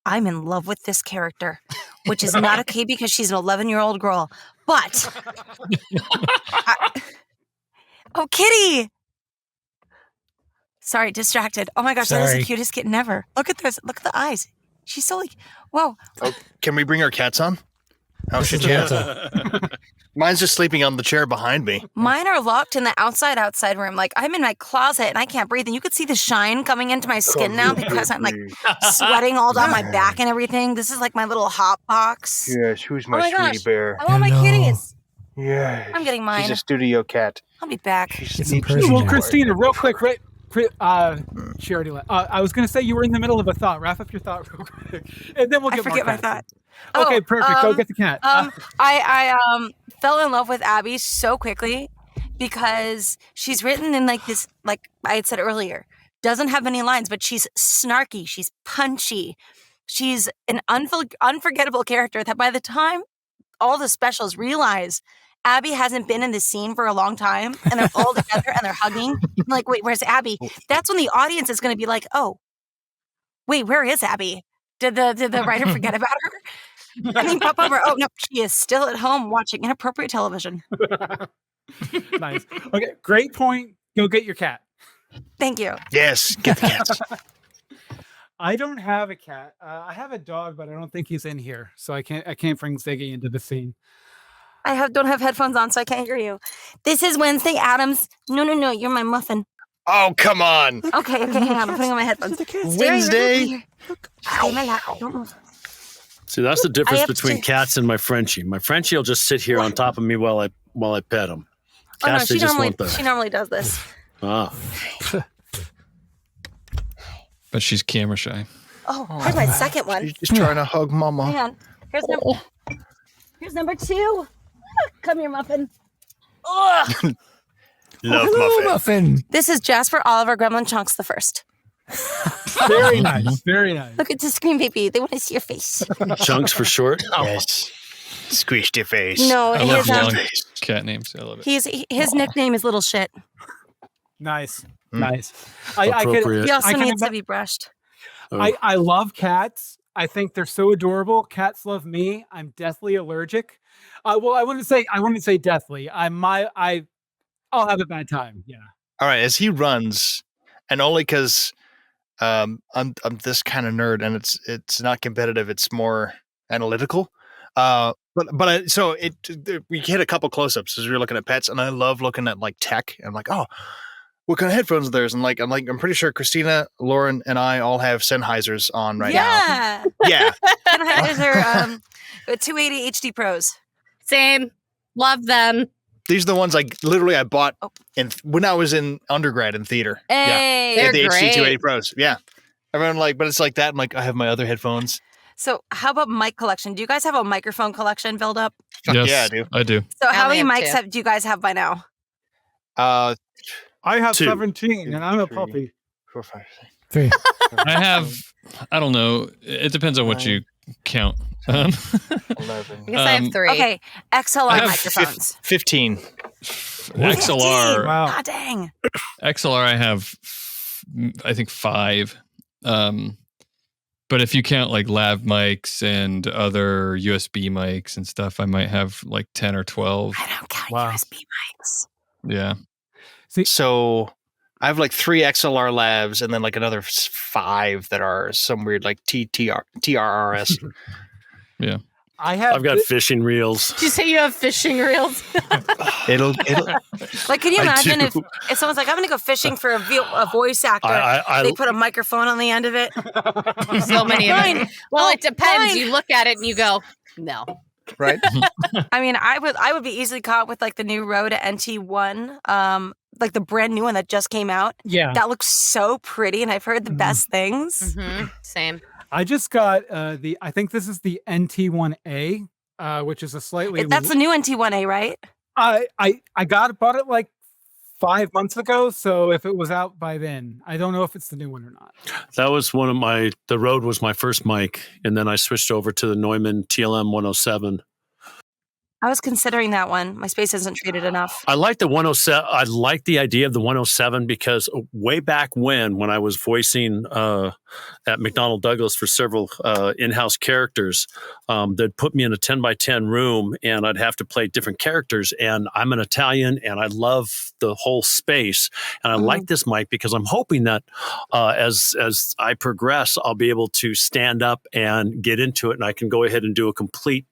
I'm in love with this character, which is not okay because she's an 11-year-old girl. But, Kitty. Sorry, distracted. Oh my gosh, that is the cutest kitten ever. Look at this. Look at the eyes. She's so like, whoa. Oh, can we bring our cats on? How should you? Mine's just sleeping on the chair behind me. Mine are locked in the outside room. Like, I'm in my closet and I can't breathe. And you could see the shine coming into my skin now because I'm like sweating all down my back and everything. This is like my little hot box. Yes, who's my sweetie bear? I want my kitties. Yeah. I'm getting mine. She's a studio cat. I'll be back. Well, Kristyna, real quick, right? She already left. I was going to say you were in the middle of a thought. Wrap up your thought real quick, and then we'll get. I forget my thought. Okay, perfect. Go get the cat. I fell in love with Abby so quickly because she's written in like this, like I had said earlier, doesn't have any lines, but she's snarky, she's punchy, she's an unforgettable character that by the time all the specials realize Abby hasn't been in the scene for a long time and they're all together and they're hugging. I'm like, wait, where's Abby? That's when the audience is going to be like, oh, wait, where is Abby? Did the writer forget about her? And you pop over. Oh, no, she is still at home watching inappropriate television. Nice. Okay, great point. Go get your cat. Thank you. Yes, get the cats. I don't have a cat. I have a dog, but I don't think he's in here, so I can't bring Ziggy into the scene. I don't have headphones on, so I can't hear you. This is Wednesday Addams. No, you're my muffin. Oh, come on. Okay, hang on. I'm putting on my headphones. Wednesday. Stay my lap. Don't move. See, that's the difference between cats and my Frenchie. My Frenchie will just sit here on top of me while I pet him. Cats, she normally does this. Ah. But she's camera shy. Oh, here's my second one. She's just trying to hug Mama. Hang on. Here's number 2. Come here, Muffin. Ugh. Love Hello, Muffin. This is Jasper Oliver Gremlin Chunks the first. Very nice. Very nice. Look at the screen, baby. They want to see your face. Chunks for short. Yes. Squished your face. No, I love his, long cat names. I love it. his nickname is Little Shit. Nice. Mm. Nice. I could. Appropriate. He also I can needs to ima- be brushed. Oh. I love cats. I think they're so adorable. Cats love me. I'm deathly allergic. Well, I wouldn't say deathly. I'll have a bad time. Yeah. All right, as he runs, and only because I'm this kind of nerd, and it's not competitive. It's more analytical. We hit a couple close-ups as we were looking at pets, and I love looking at like tech. I'm like, oh, what kind of headphones are theirs? And I'm pretty sure Kristyna, Laurin, and I all have Sennheisers on right now. Yeah. Sennheisers are 280 HD Pros. Same. Love them. These are the ones I bought when I was in undergrad in theater. Hey, Yeah, the they're HD great. 280 Pros. Yeah. Everyone but it's like that. I'm like, I have my other headphones. So how about mic collection? Do you guys have a microphone collection build up? Fuck Yes, yeah, I do. I do. So I how many only have mics 2. do you guys have by now? I have 2. 17, and I'm a 3, puppy. 4, 5, 3. I have. I don't know. It depends on what you count. 11. I guess I have 3. Okay, XLR I have microphones. 15. XLR. Wow. God dang. XLR. I have. I think 5. But if you count like lav mics and other USB mics and stuff, I might have like 10 or 12. I don't count Wow. USB mics. Yeah. So I have like 3 XLR labs and then like another 5 that are some weird like TRRS. Yeah. I've got fishing reels. Did you say you have fishing reels? It'll Like, can you I imagine do. if someone's like, I'm going to go fishing for a voice actor, they put a microphone on the end of it? So many of them. Fine. Well, Oh, it depends. fine. You look at it and you go, no. right. I mean, I would be easily caught with like the new Rode NT1, like the brand new one that just came out. Yeah. That looks so pretty, and I've heard the best things. Mm-hmm. Same. I just got I think this is the NT1A, which is a slightly. That's the new NT1A, right? I bought it like 5 months ago. So if it was out by then, I don't know if it's the new one or not. That was the Rode was my first mic, and then I switched over to the Neumann TLM 107. I was considering that one. My space isn't treated enough. I like the 107. I like the idea of the 107 because way back when I was voicing at McDonnell Douglas for several in-house characters, they'd put me in a 10 by 10 room and I'd have to play different characters. And I'm an Italian and I love the whole space. And I like this mic because I'm hoping that as I progress, I'll be able to stand up and get into it, and I can go ahead and do a complete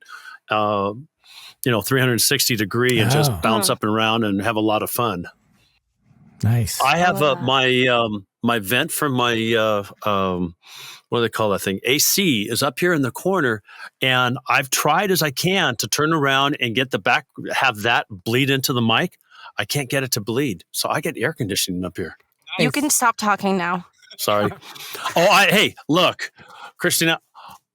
360 degree and just bounce up and around and have a lot of fun. Nice. I have my vent for my what do they call that thing? AC is up here in the corner, and I've tried as I can to turn around and get the back, have that bleed into the mic. I can't get it to bleed, so I get air conditioning up here. You can stop talking now. Sorry. Hey, look, Kristyna.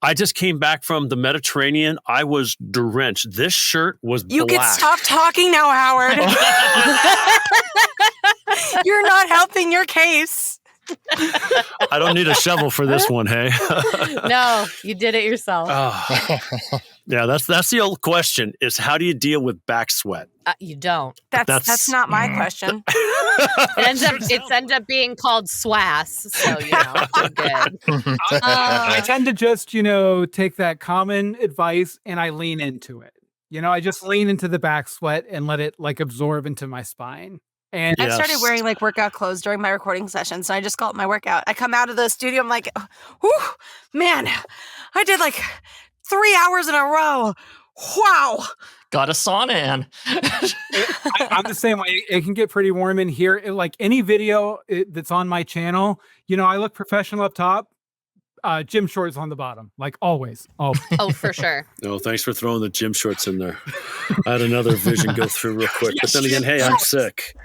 I just came back from the Mediterranean. I was drenched. This shirt was You black. can stop talking now, Howard. You're not helping your case. I don't need a shovel for this one, hey? No, you did it yourself. Yeah, that's the old question is how do you deal with back sweat? You don't. That's not my question. It ends up being called SWAS, so you're good. I tend to just, take that common advice and I lean into it. I just lean into the back sweat and let it like absorb into my spine. And I started wearing like workout clothes during my recording sessions, and I just call it my workout. I come out of the studio, I'm like, whew, man, I did like 3 hours in a row. Wow. Got a sauna in. I'm the same way. It can get pretty warm in here. Like any video that's on my channel, I look professional up top. Gym shorts on the bottom, like always. Oh, for sure. No, thanks for throwing the gym shorts in there. I had another vision go through real quick. But then again, hey, I'm sick.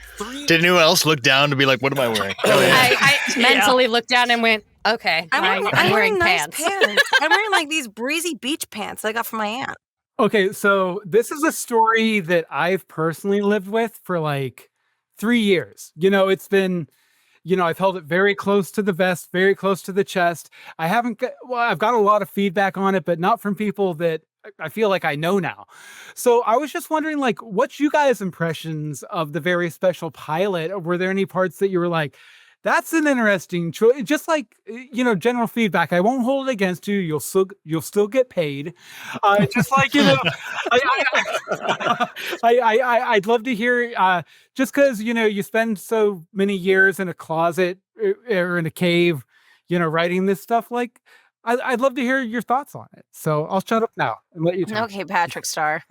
Did anyone else look down to be like, what am I wearing? I mentally looked down and went, Okay. I'm wearing nice pants. pants. I'm wearing like these breezy beach pants I got from my aunt. Okay, so this is a story that I've personally lived with for like 3 years. It's been, I've held it very close to the vest, very close to the chest. I've got a lot of feedback on it, but not from people that I feel like I know now. So I was just wondering, like, what's you guys' impressions of the very special pilot? Were there any parts that you were like, that's an interesting choice? Just like, general feedback. I won't hold it against you. You'll still get paid. Just like, I'd love to hear, just because, you spend so many years in a closet or in a cave, writing this stuff. Like, I'd love to hear your thoughts on it. So I'll shut up now and let you talk. Okay, Patrick Star.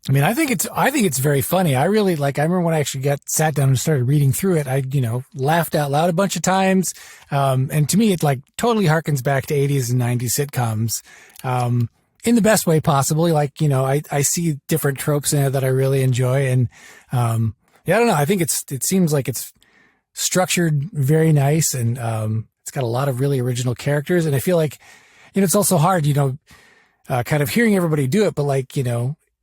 I mean, I think it's very funny. I really I remember when I actually sat down and started reading through it, I, laughed out loud a bunch of times. And to me, it totally harkens back to 80s and 90s sitcoms. In the best way possible. I see different tropes in it that I really enjoy. And, I don't know. I think it seems like it's structured very nice. And, it's got a lot of really original characters. And I feel like, it's also hard, kind of hearing everybody do it, but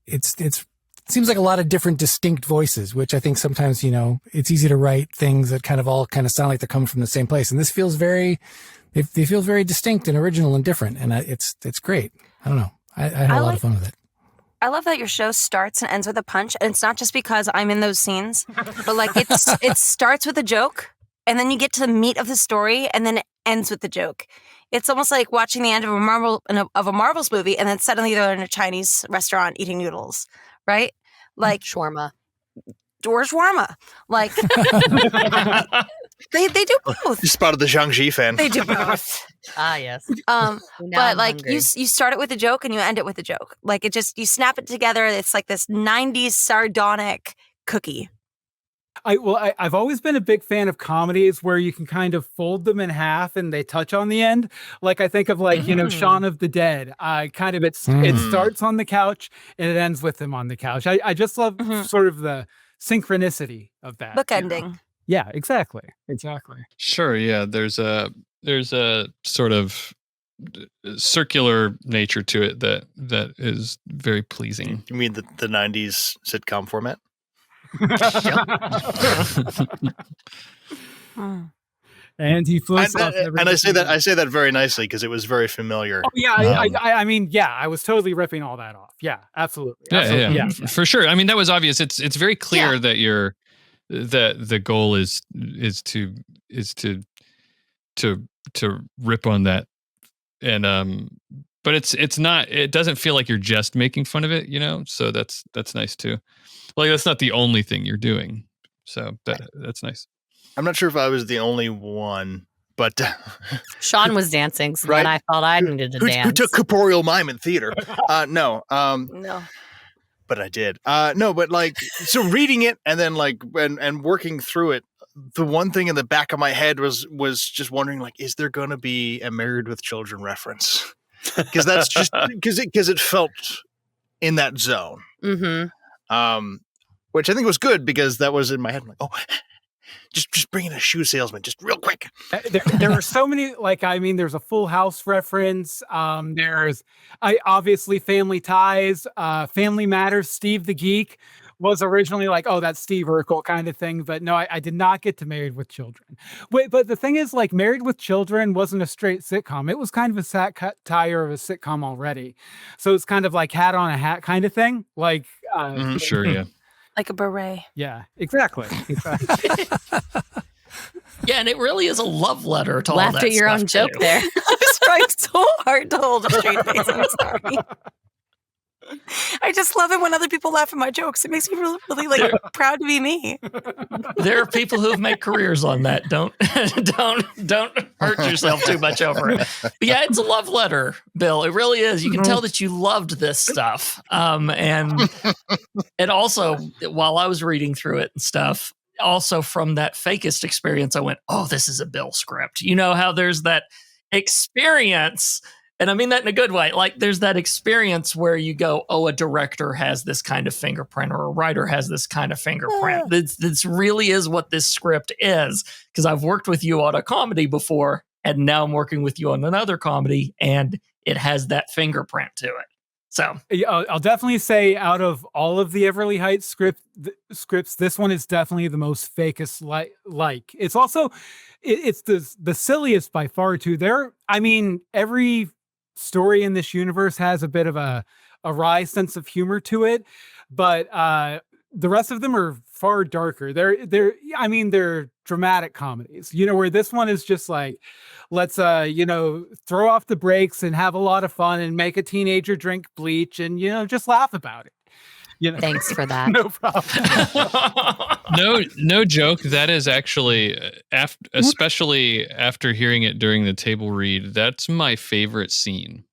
it seems like a lot of different distinct voices, which I think sometimes, it's easy to write things that kind of all kind of sound like they're coming from the same place. And this feels they feel very distinct and original and different. And it's great. I don't know. I had a lot of fun with it. I love that your show starts and ends with a punch. And it's not just because I'm in those scenes, but it starts with a joke and then you get to the meat of the story and then it ends with the joke. It's almost like watching the end of a Marvel's movie, and then suddenly they're in a Chinese restaurant eating noodles, right? Like shawarma, or shawarma. Like they do both. You spotted the Zhangji fan. They do both. Yes. But you start it with a joke and you end it with a joke. Like you snap it together. It's like this 90s sardonic cookie. I've always been a big fan of comedies where you can kind of fold them in half and they touch on the end. Like I think of Shaun of the Dead. It starts on the couch and it ends with him on the couch. I just love sort of the synchronicity of that. Bookending. Yeah, exactly. Sure. Yeah. There's a sort of circular nature to it that is very pleasing. You mean the 90s sitcom format? And he floats off. And I say that very nicely because it was very familiar. Oh, yeah, I mean, I was totally ripping all that off. Yeah, absolutely. Yeah, for sure. I mean, that was obvious. It's very clear that the goal is to rip on that, and but it's not. It doesn't feel like you're just making fun of it, So that's nice too. Like that's not the only thing you're doing. So that's nice. I'm not sure if I was the only one, but Sean was dancing, so then I felt I needed to dance. Who took corporeal mime in theater? No. No. But I did. No, but so reading it and then and working through it, the one thing in the back of my head was just wondering, is there going to be a Married with Children reference? Because that's just because it felt in that zone. Mm-hmm. Which I think was good because that was in my head. I'm like, oh, just bring in a shoe salesman, just real quick. There are so many, there's a Full House reference. There's obviously Family Ties, Family Matters. Steve the Geek was originally that's Steve Urkel kind of thing. But no, I did not get to Married with Children. Wait, but the thing is, Married with Children wasn't a straight sitcom. It was kind of a satire of a sitcom already. So it's kind of like hat on a hat kind of thing. Sure, yeah. Like a beret. Yeah, exactly. Yeah, and it really is a love letter to all that Laughed at your own joke too. there. I was trying so hard to hold a straight face. I'm sorry. I just love it when other people laugh at my jokes. It makes me really, really proud to be me. There are people who have made careers on that. Don't hurt yourself too much over it. But yeah, it's a love letter, Bill. It really is. You can tell that you loved this stuff. And also, while I was reading through it and stuff, also from that Fakest experience, I went, oh, this is a Bill script. You know how there's that experience And I mean that in a good way. Like there's that experience where you go, oh, a director has this kind of fingerprint or a writer has this kind of fingerprint. This really is what this script is. Because I've worked with you on a comedy before, and now I'm working with you on another comedy, and it has that fingerprint to it. So I'll definitely say out of all of the Everly Heights scripts, this one is definitely the most fakest like. It's also it's the silliest by far too. Every story in this universe has a bit of a wry sense of humor to it, but the rest of them are far darker. They're dramatic comedies, where this one is just like, let's throw off the brakes and have a lot of fun and make a teenager drink bleach and just laugh about it. Thanks for that. No problem. No joke. That is actually, especially after hearing it during the table read, that's my favorite scene.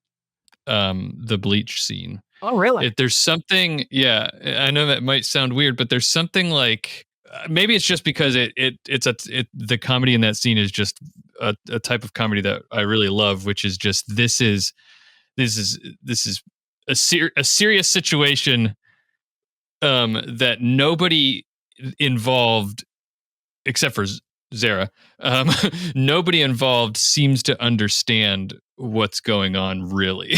The bleach scene. Oh, really? There's something. Yeah, I know that might sound weird, but there's something like maybe it's just because the comedy in that scene is just a type of comedy that I really love, which is just this is a serious situation that nobody involved except for Zara, nobody involved seems to understand what's going on really.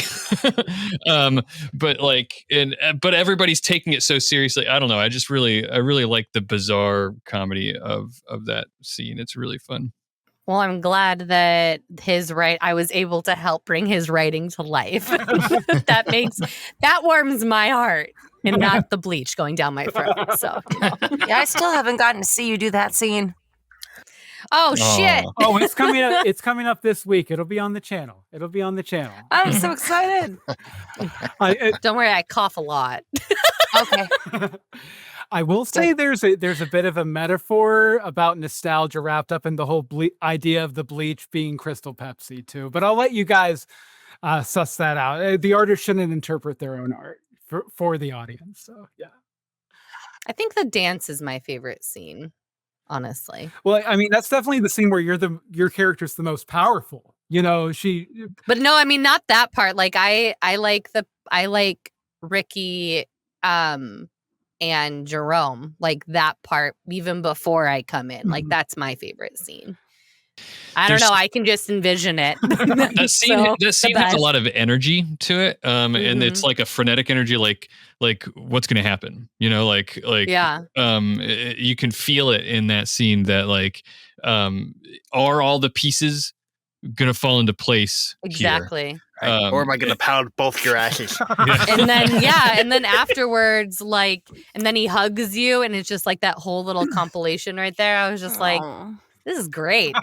But everybody's taking it so seriously. I don't know. I really like the bizarre comedy of that scene. It's really fun. Well, I'm glad that I was able to help bring his writing to life. That warms my heart, and not the bleach going down my throat. So, Yeah, I still haven't gotten to see you do that scene. oh shit! Oh, it's coming up. It's coming up this week. It'll be on the channel. I'm so excited. Don't worry, I cough a lot. Okay. I will say there's a bit of a metaphor about nostalgia wrapped up in the whole idea of the bleach being Crystal Pepsi too. But I'll let you guys suss that out. The artist shouldn't interpret their own art for the audience. So yeah. I think the dance is my favorite scene, honestly. Well, I mean, that's definitely the scene where your character's the most powerful. But no, I mean not that part. Like I like Ricky and Jerome, like that part even before I come in. Like that's my favorite scene. I don't know. I can just envision it. That scene has a lot of energy to it, and it's like a frenetic energy. Like what's going to happen? Yeah. You can feel it in that scene. That are all the pieces going to fall into place? Exactly. Or am I going to pound both your asses? And then afterwards, and then he hugs you, and it's just like that whole little compilation right there. I was just like, this is great.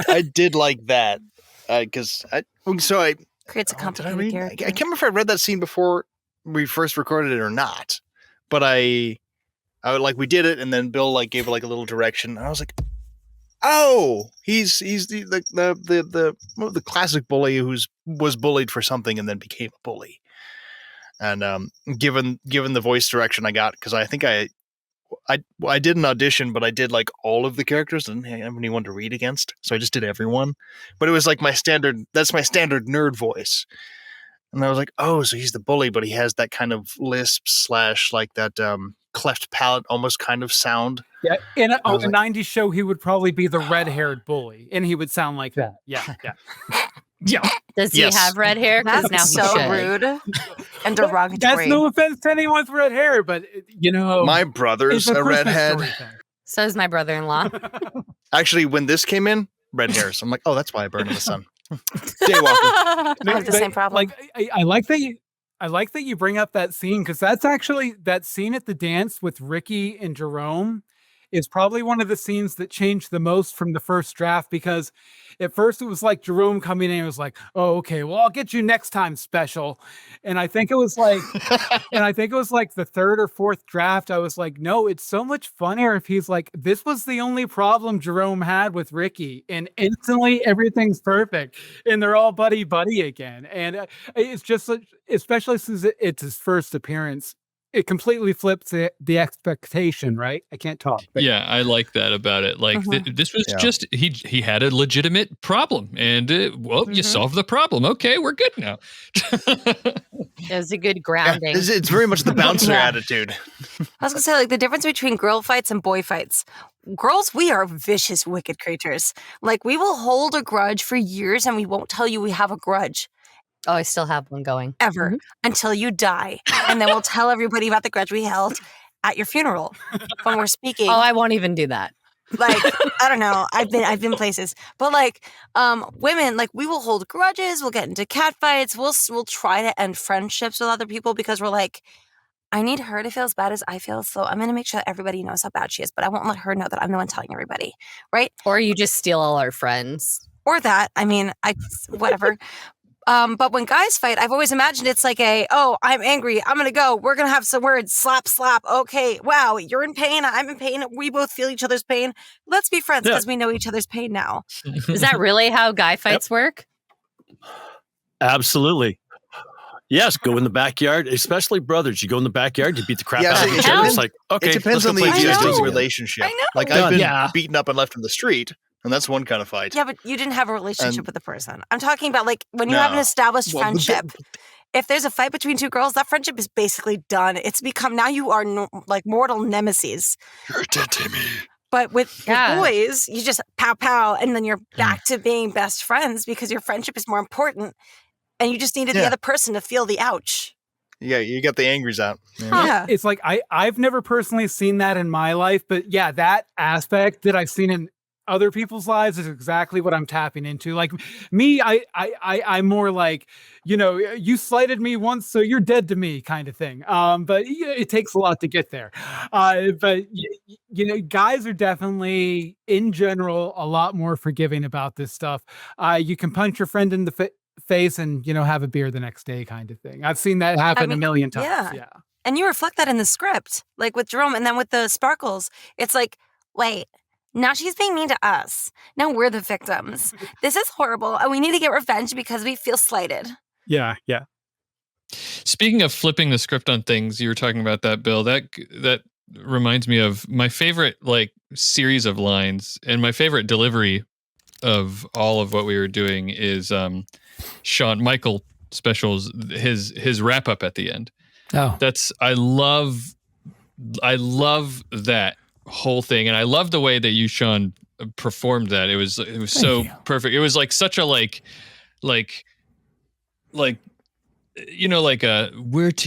I did like that because Creates a complicated character. I can't remember if I read that scene before we first recorded it or not, but I we did it, and then Bill gave a little direction, and I was like, oh, he's the classic bully was bullied for something and then became a bully. And given the voice direction I got, because I think I did an audition, but I did all of the characters. I didn't have anyone to read against, so I just did everyone. But it was my standard nerd voice. And I was like, oh, so he's the bully, but he has that kind of lisp / that cleft palate almost kind of sound. Yeah, in a 90s show, he would probably be the red-haired bully, and he would sound like that. Yeah. Yeah. Does he have red hair? Because now That's he so should. rude and derogatory. That's no offense to anyone with red hair, but my brother's a redhead. So is my brother-in-law. Actually, when this came in, red hair. So I'm like, oh, that's why I burned in the sun. Daywalker. I have the same problem. I like that you bring up that scene, because that's actually that scene at the dance with Ricky and Jerome is probably one of the scenes that changed the most from the first draft, because at first it was Jerome coming in and was like, oh, okay, well, I'll get you next time special. And I think it was the third or fourth draft. I was like, no, it's so much funnier if he's like, this was the only problem Jerome had with Ricky, and instantly everything's perfect and they're all buddy again. And it's just, especially since it's his first appearance, it completely flips the expectation, right? I can't talk. But Yeah, I like that about it. Like this was just he had a legitimate problem, and you solved the problem. Okay, we're good now. It was a good grounding. It's very much the bouncer attitude. I was gonna say, like, the difference between girl fights and boy fights. Girls, we are vicious, wicked creatures. Like, we will hold a grudge for years and we won't tell you we have a grudge. Oh, I still have one going. Ever. Until you die. And then we'll tell everybody about the grudge we held at your funeral when we're speaking. Oh, I won't even do that. Like, I don't know. I've been places. But like, women, like, we will hold grudges, we'll get into cat fights, we'll try to end friendships with other people because we're like, I need her to feel as bad as I feel, so I'm going to make sure that everybody knows how bad she is, but I won't let her know that I'm the one telling everybody, right? Or you just steal all our friends. Or that. I mean, whatever. But when guys fight, I've always imagined it's like I'm angry, I'm going to go, we're going to have some words, slap, slap, okay, wow, you're in pain, I'm in pain, we both feel each other's pain, let's be friends because we know each other's pain now. Is that really how guy fights work? Absolutely. Yes, go in the backyard, especially brothers. You go in the backyard, you beat the crap out of each other. It's like, okay, it depends on the existing relationship. I know. Like, I've been beaten up and left in the street, and that's one kind of fight. Yeah, but you didn't have a relationship with the person. I'm talking about, like, when you have an established friendship. If there's a fight between two girls, that friendship is basically done. It's become, now you are like mortal nemesis. You're dead to me. But with boys, you just pow pow, and then you're back to being best friends because your friendship is more important. And you just needed the other person to feel the ouch. Yeah, you got the angries out. Yeah. It's like I've never personally seen that in my life, but yeah, that aspect that I've seen in other people's lives is exactly what I'm tapping into. Like me, I'm more like, you slighted me once, so you're dead to me kind of thing. But it takes a lot to get there. But guys are definitely, in general, a lot more forgiving about this stuff. You can punch your friend in the face and have a beer the next day kind of thing. I've seen that happen a million times. Yeah. And you reflect that in the script, like with Jerome, and then with the sparkles, it's like, wait, now she's being mean to us. Now we're the victims. This is horrible, and we need to get revenge because we feel slighted. Yeah. Speaking of flipping the script on things, you were talking about that, Bill. That reminds me of my favorite series of lines, and my favorite delivery of all of what we were doing is Shawn Michael specials, his wrap up at the end. Oh, I love that whole thing, and I love the way that you, Shawn, performed that. It was so perfect. It was like such a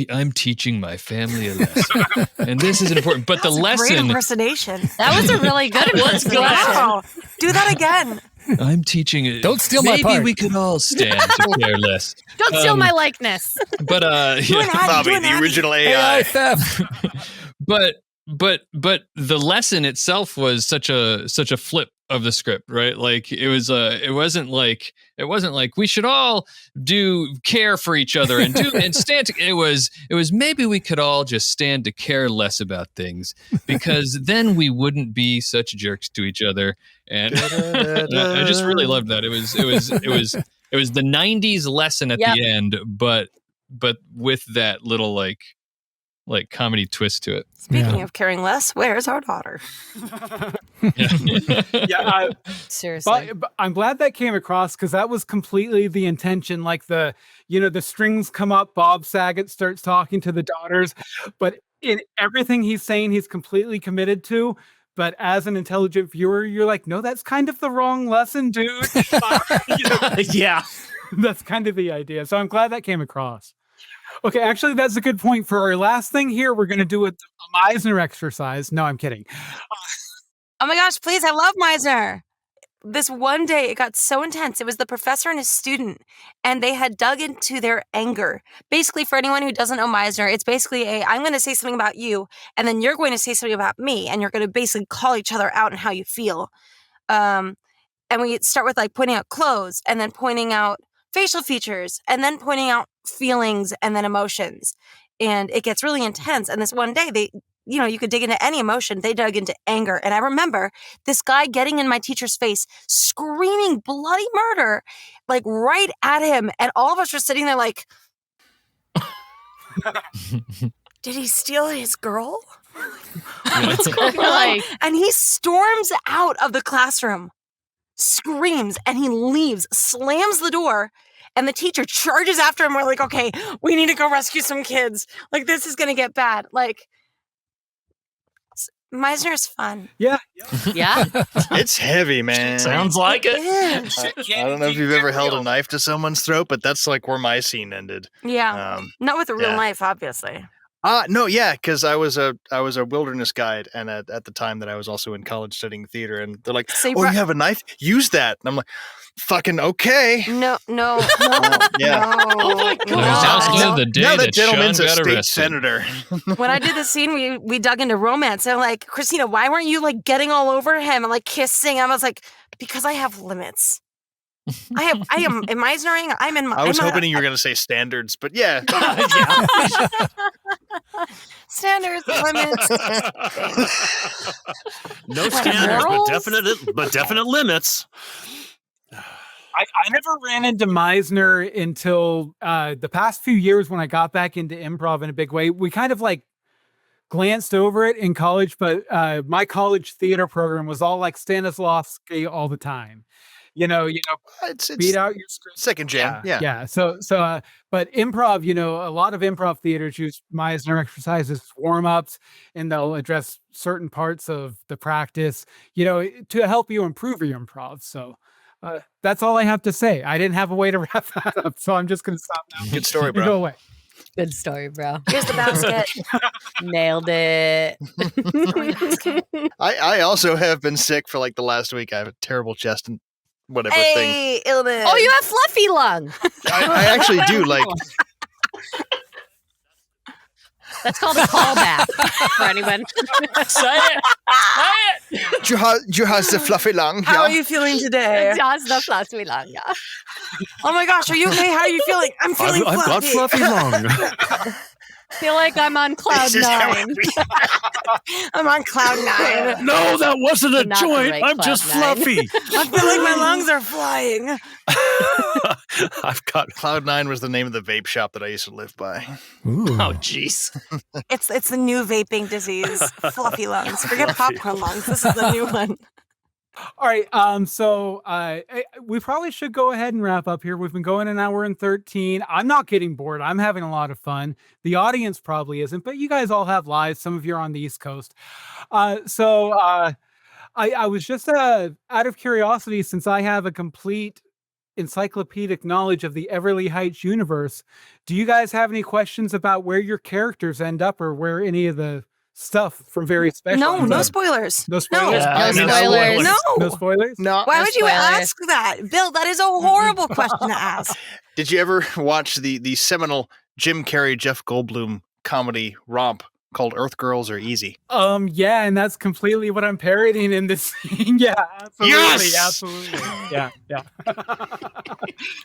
I'm teaching my family a lesson, and this is important. But the lesson, great impersonation. That was a really good impersonation. Wow, do that again. I'm teaching it. Don't steal my part. Maybe we can all stand to care less. Don't steal my likeness. But Bobby, the original AI. But the lesson itself was such a flip of the script, right? Like it wasn't like we should all care for each other and stand to, it was maybe we could all just stand to care less about things, because then we wouldn't be such jerks to each other. And I just really loved that. It was the 90s lesson at the end, but with that little like comedy twist to it. Speaking of caring less, where's our daughter? Seriously. But I'm glad that came across, because that was completely the intention. Like the strings come up, Bob Saget starts talking to the daughters, but in everything he's saying, he's completely committed to. But as an intelligent viewer, you're like, no, that's kind of the wrong lesson, dude. Yeah. That's kind of the idea. So I'm glad that came across. Okay, actually, that's a good point. For our last thing here, we're going to do a Meisner exercise. No, I'm kidding. Oh my gosh, please, I love Meisner. This one day, it got so intense. It was the professor and his student, and they had dug into their anger. Basically, for anyone who doesn't know Meisner, it's basically I'm going to say something about you, and then you're going to say something about me, and you're going to basically call each other out on how you feel. And we start with pointing out clothes, and then pointing out facial features, and then pointing out feelings and then emotions. And it gets really intense. And this one day, you could dig into any emotion. They dug into anger. And I remember this guy getting in my teacher's face, screaming bloody murder, right at him. And all of us were sitting there did he steal his girl? What's going on? And he storms out of the classroom, screams, and he leaves, slams the door, and the teacher charges after him. We're like, okay, we need to go rescue some kids. Like, this is going to get bad. Like, Meisner's fun. Yeah. Yeah. It's heavy, man. Sounds like it. I don't know if you've ever held a knife to someone's throat, but that's like where my scene ended. Yeah. Not with a real yeah. knife, obviously. No, yeah, because I was a wilderness guide, and at the time that I was also in college studying theater, and they're like, So you "Oh, you have a knife? Use that." And I'm like, "Fucking okay." No. Yeah. Oh my There's God. also the day Now that that gentleman's Sean a got state arrested. senator. When I did the scene, we dug into romance. And I'm like, Kristyna, why weren't you like getting all over him and like kissing? I was like, because I have limits. I am Meisnering. I was hoping you were going to say standards, but yeah. Standards, limits. No standards, but definite limits. I never ran into Meisner until the past few years when I got back into improv in a big way. We kind of like glanced over it in college, but my college theater program was all like Stanislavski all the time. You know, It's beat out your script. second gen. Yeah. So, but improv, a lot of improv theaters use Meisner exercises, warm-ups, and they'll address certain parts of the practice, to help you improve your improv. So, that's all I have to say. I didn't have a way to wrap that up, so I'm just going to stop now. Good story, You go bro. away. Good story, bro. Here's the basket. Nailed it. I also have been sick for like the last week. I have a terrible chest and whatever thing. Hey, illness. Oh, you have fluffy lung. I actually do. Like, That's called a callback for anyone. Say it. you have the fluffy lung. How are you feeling today? Just the fluffy lung, yeah. Oh my gosh, are you okay? How are you feeling? I'm feeling I've got fluffy lung. Feel like I'm on cloud This is how 9. I'm on cloud 9. No, that wasn't a Not the joint. right I'm just Cloud9. fluffy. I feel like my lungs are flying. I've got Cloud9 was the name of the vape shop that I used to live by. Ooh. Oh, jeez. It's the new vaping disease. Fluffy lungs. Forget popcorn lungs. This is the new one. All right. So we probably should go ahead and wrap up here. We've been going an hour and 13. I'm not getting bored. I'm having a lot of fun. The audience probably isn't, but you guys all have lives. Some of you are on the East Coast. I was just out of curiosity, since I have a complete encyclopedic knowledge of the Everly Heights universe. Do you guys have any questions about where your characters end up, or where any of the stuff from Very Special? No, ends no up? spoilers. No spoilers. Yeah, no no spoilers. No. No spoilers. No. Why No would you spoilers. ask that? Bill, that is a horrible question to ask. Did you ever watch the seminal Jim Carrey, Jeff Goldblum comedy romp called Earth Girls Are Easy? Yeah, and that's completely what I'm parodying in this scene. Yeah, absolutely. Yes! Absolutely. Yeah.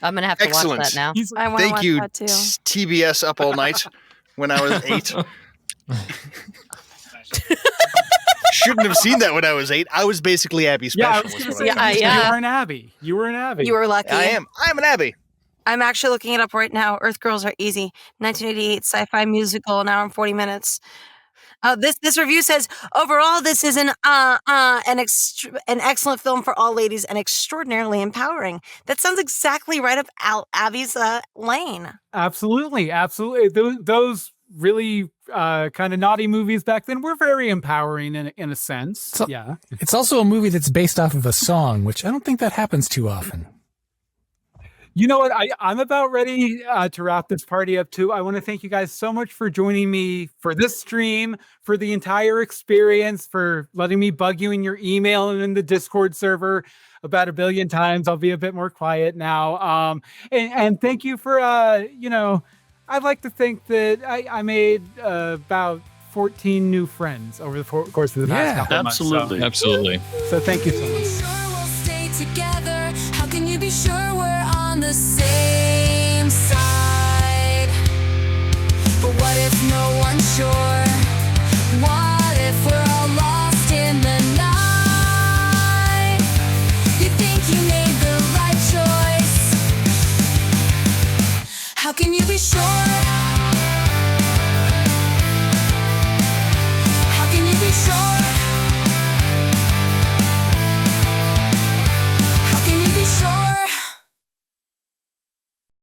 I'm going to have to Excellent. watch that now. I want to Thank watch you, that too. TBS Up All Night when I was 8. Shouldn't have seen that when I was 8. I was basically Abby Special. Yeah, I was going to was say, what I was. Yeah. you were an Abby. You were an Abby. You were lucky. I am an Abby. I'm actually looking it up right now. Earth Girls Are Easy, 1988 sci-fi musical, an hour and 40 minutes. This review says, overall, this is an excellent film for all ladies and extraordinarily empowering. That sounds exactly right up Abby's lane. Absolutely. Those really kind of naughty movies back then were very empowering in a sense. So- Yeah. It's also a movie that's based off of a song, which I don't think that happens too often. You know what? I'm about ready to wrap this party up too. I want to thank you guys so much for joining me for this stream, for the entire experience, for letting me bug you in your email and in the Discord server about 1 billion times. I'll be a bit more quiet now. And thank you for, I'd like to think that I made about 14 new friends over the course of the past couple of months. absolutely. Absolutely. So thank you so much. Sure we'll stay together. How can you be sure we're on the same side? But what if no one's sure? What if we're all lost in the night? You think you made the right choice. How can you be sure? sure